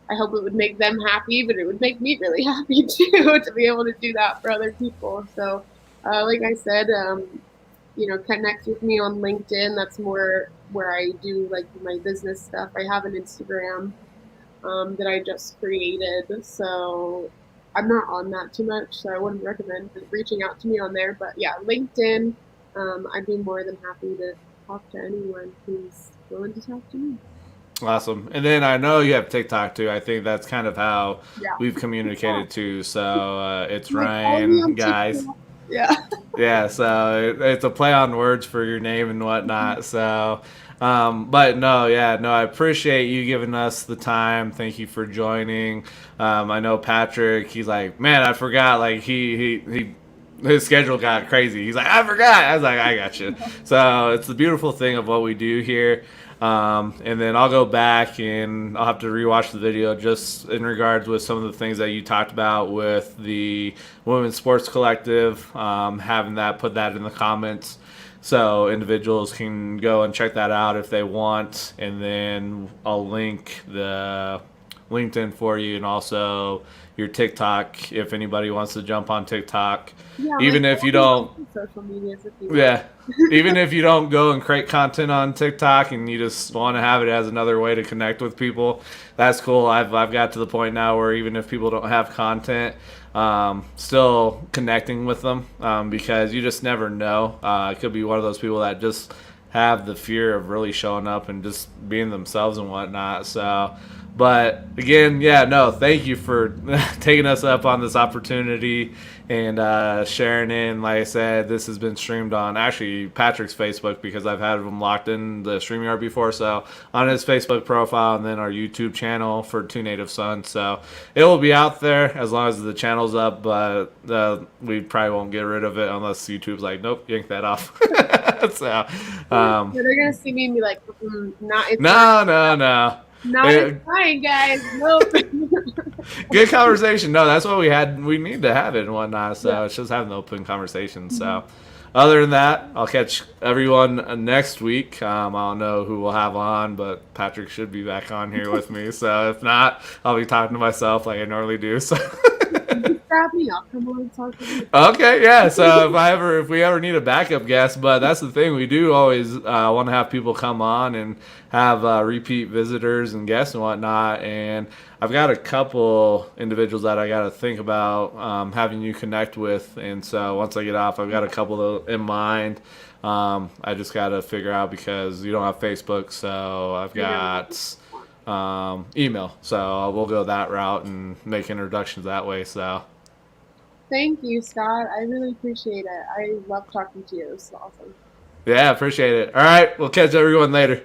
[SPEAKER 2] I hope it would make them happy, but it would make me really happy too to be able to do that for other people. So, like I said, connect with me on LinkedIn. That's more where I do like my business stuff. I have an Instagram, that I just created. So I'm not on that too much, so I wouldn't recommend reaching out to me on there. But yeah, LinkedIn, I'd be more than happy to talk to anyone who's willing to talk to me.
[SPEAKER 1] Awesome. And then I know you have TikTok too. I think that's kind of how
[SPEAKER 2] Yeah.
[SPEAKER 1] we've
[SPEAKER 2] Yeah.
[SPEAKER 1] communicated too. So it's
[SPEAKER 2] Like, follow me
[SPEAKER 1] Ryann
[SPEAKER 2] on
[SPEAKER 1] Guys.
[SPEAKER 2] TikTok. Yeah.
[SPEAKER 1] Yeah, so it's a play on words for your name and whatnot. So, but no, yeah, no, I appreciate you giving us the time. Thank you for joining. I know Patrick. He's like, man, I forgot. Like he his schedule got crazy. He's like, I forgot. I was like, I got you. So it's the beautiful thing of what we do here. And then I'll go back and I'll have to rewatch the video just in regards with some of the things that you talked about with the Women's Sports Collective, having that, put that in the comments so individuals can go and check that out if they want. And then I'll link the LinkedIn for you and also your TikTok if anybody wants to jump on TikTok.
[SPEAKER 2] Yeah, like
[SPEAKER 1] Even if you
[SPEAKER 2] follow me on
[SPEAKER 1] don't
[SPEAKER 2] all social medias if you want.
[SPEAKER 1] yeah. Even if you don't go and create content on TikTok and you just want to have it as another way to connect with people, that's cool. I've got to the point now where even if people don't have content, still connecting with them because you just never know. It could be one of those people that just have the fear of really showing up and just being themselves and whatnot. So, but again, yeah, no, thank you for taking us up on this opportunity and sharing in. Like I said, this has been streamed on actually Patrick's Facebook because I've had him locked in the StreamYard before. So on his Facebook profile and then our YouTube channel for Two Native Sons. So it will be out there as long as the channel's up, but we probably won't get rid of it unless YouTube's like, nope, yank that off. So,
[SPEAKER 2] Yeah, they're gonna see me and be like, "Not, it's
[SPEAKER 1] no, no, no.
[SPEAKER 2] not
[SPEAKER 1] Eh,
[SPEAKER 2] fine, guys. Nope."
[SPEAKER 1] Good conversation. No, that's what we had. We need to have it and whatnot. So
[SPEAKER 2] Yeah.
[SPEAKER 1] it's just having the open conversation. So other than that, I'll catch everyone next week. I don't know who we'll have on, but Patrick should be back on here with me. So if not, I'll be talking to myself like I normally do. So.
[SPEAKER 2] Just grab me. I'll come on and talk to you.
[SPEAKER 1] Okay, yeah. So if we ever need a backup guest, but that's the thing, we do always want to have people come on and have repeat visitors and guests and whatnot. And I've got a couple individuals that I got to think about having you connect with. And so once I get off, I've got a couple in mind. I just got to figure out because you don't have Facebook, so I've got email. So we'll go that route and make introductions that way. So.
[SPEAKER 2] Thank you, Scott. I really appreciate it. I love talking to you. It's awesome.
[SPEAKER 1] Yeah, appreciate it. All right, we'll catch everyone later.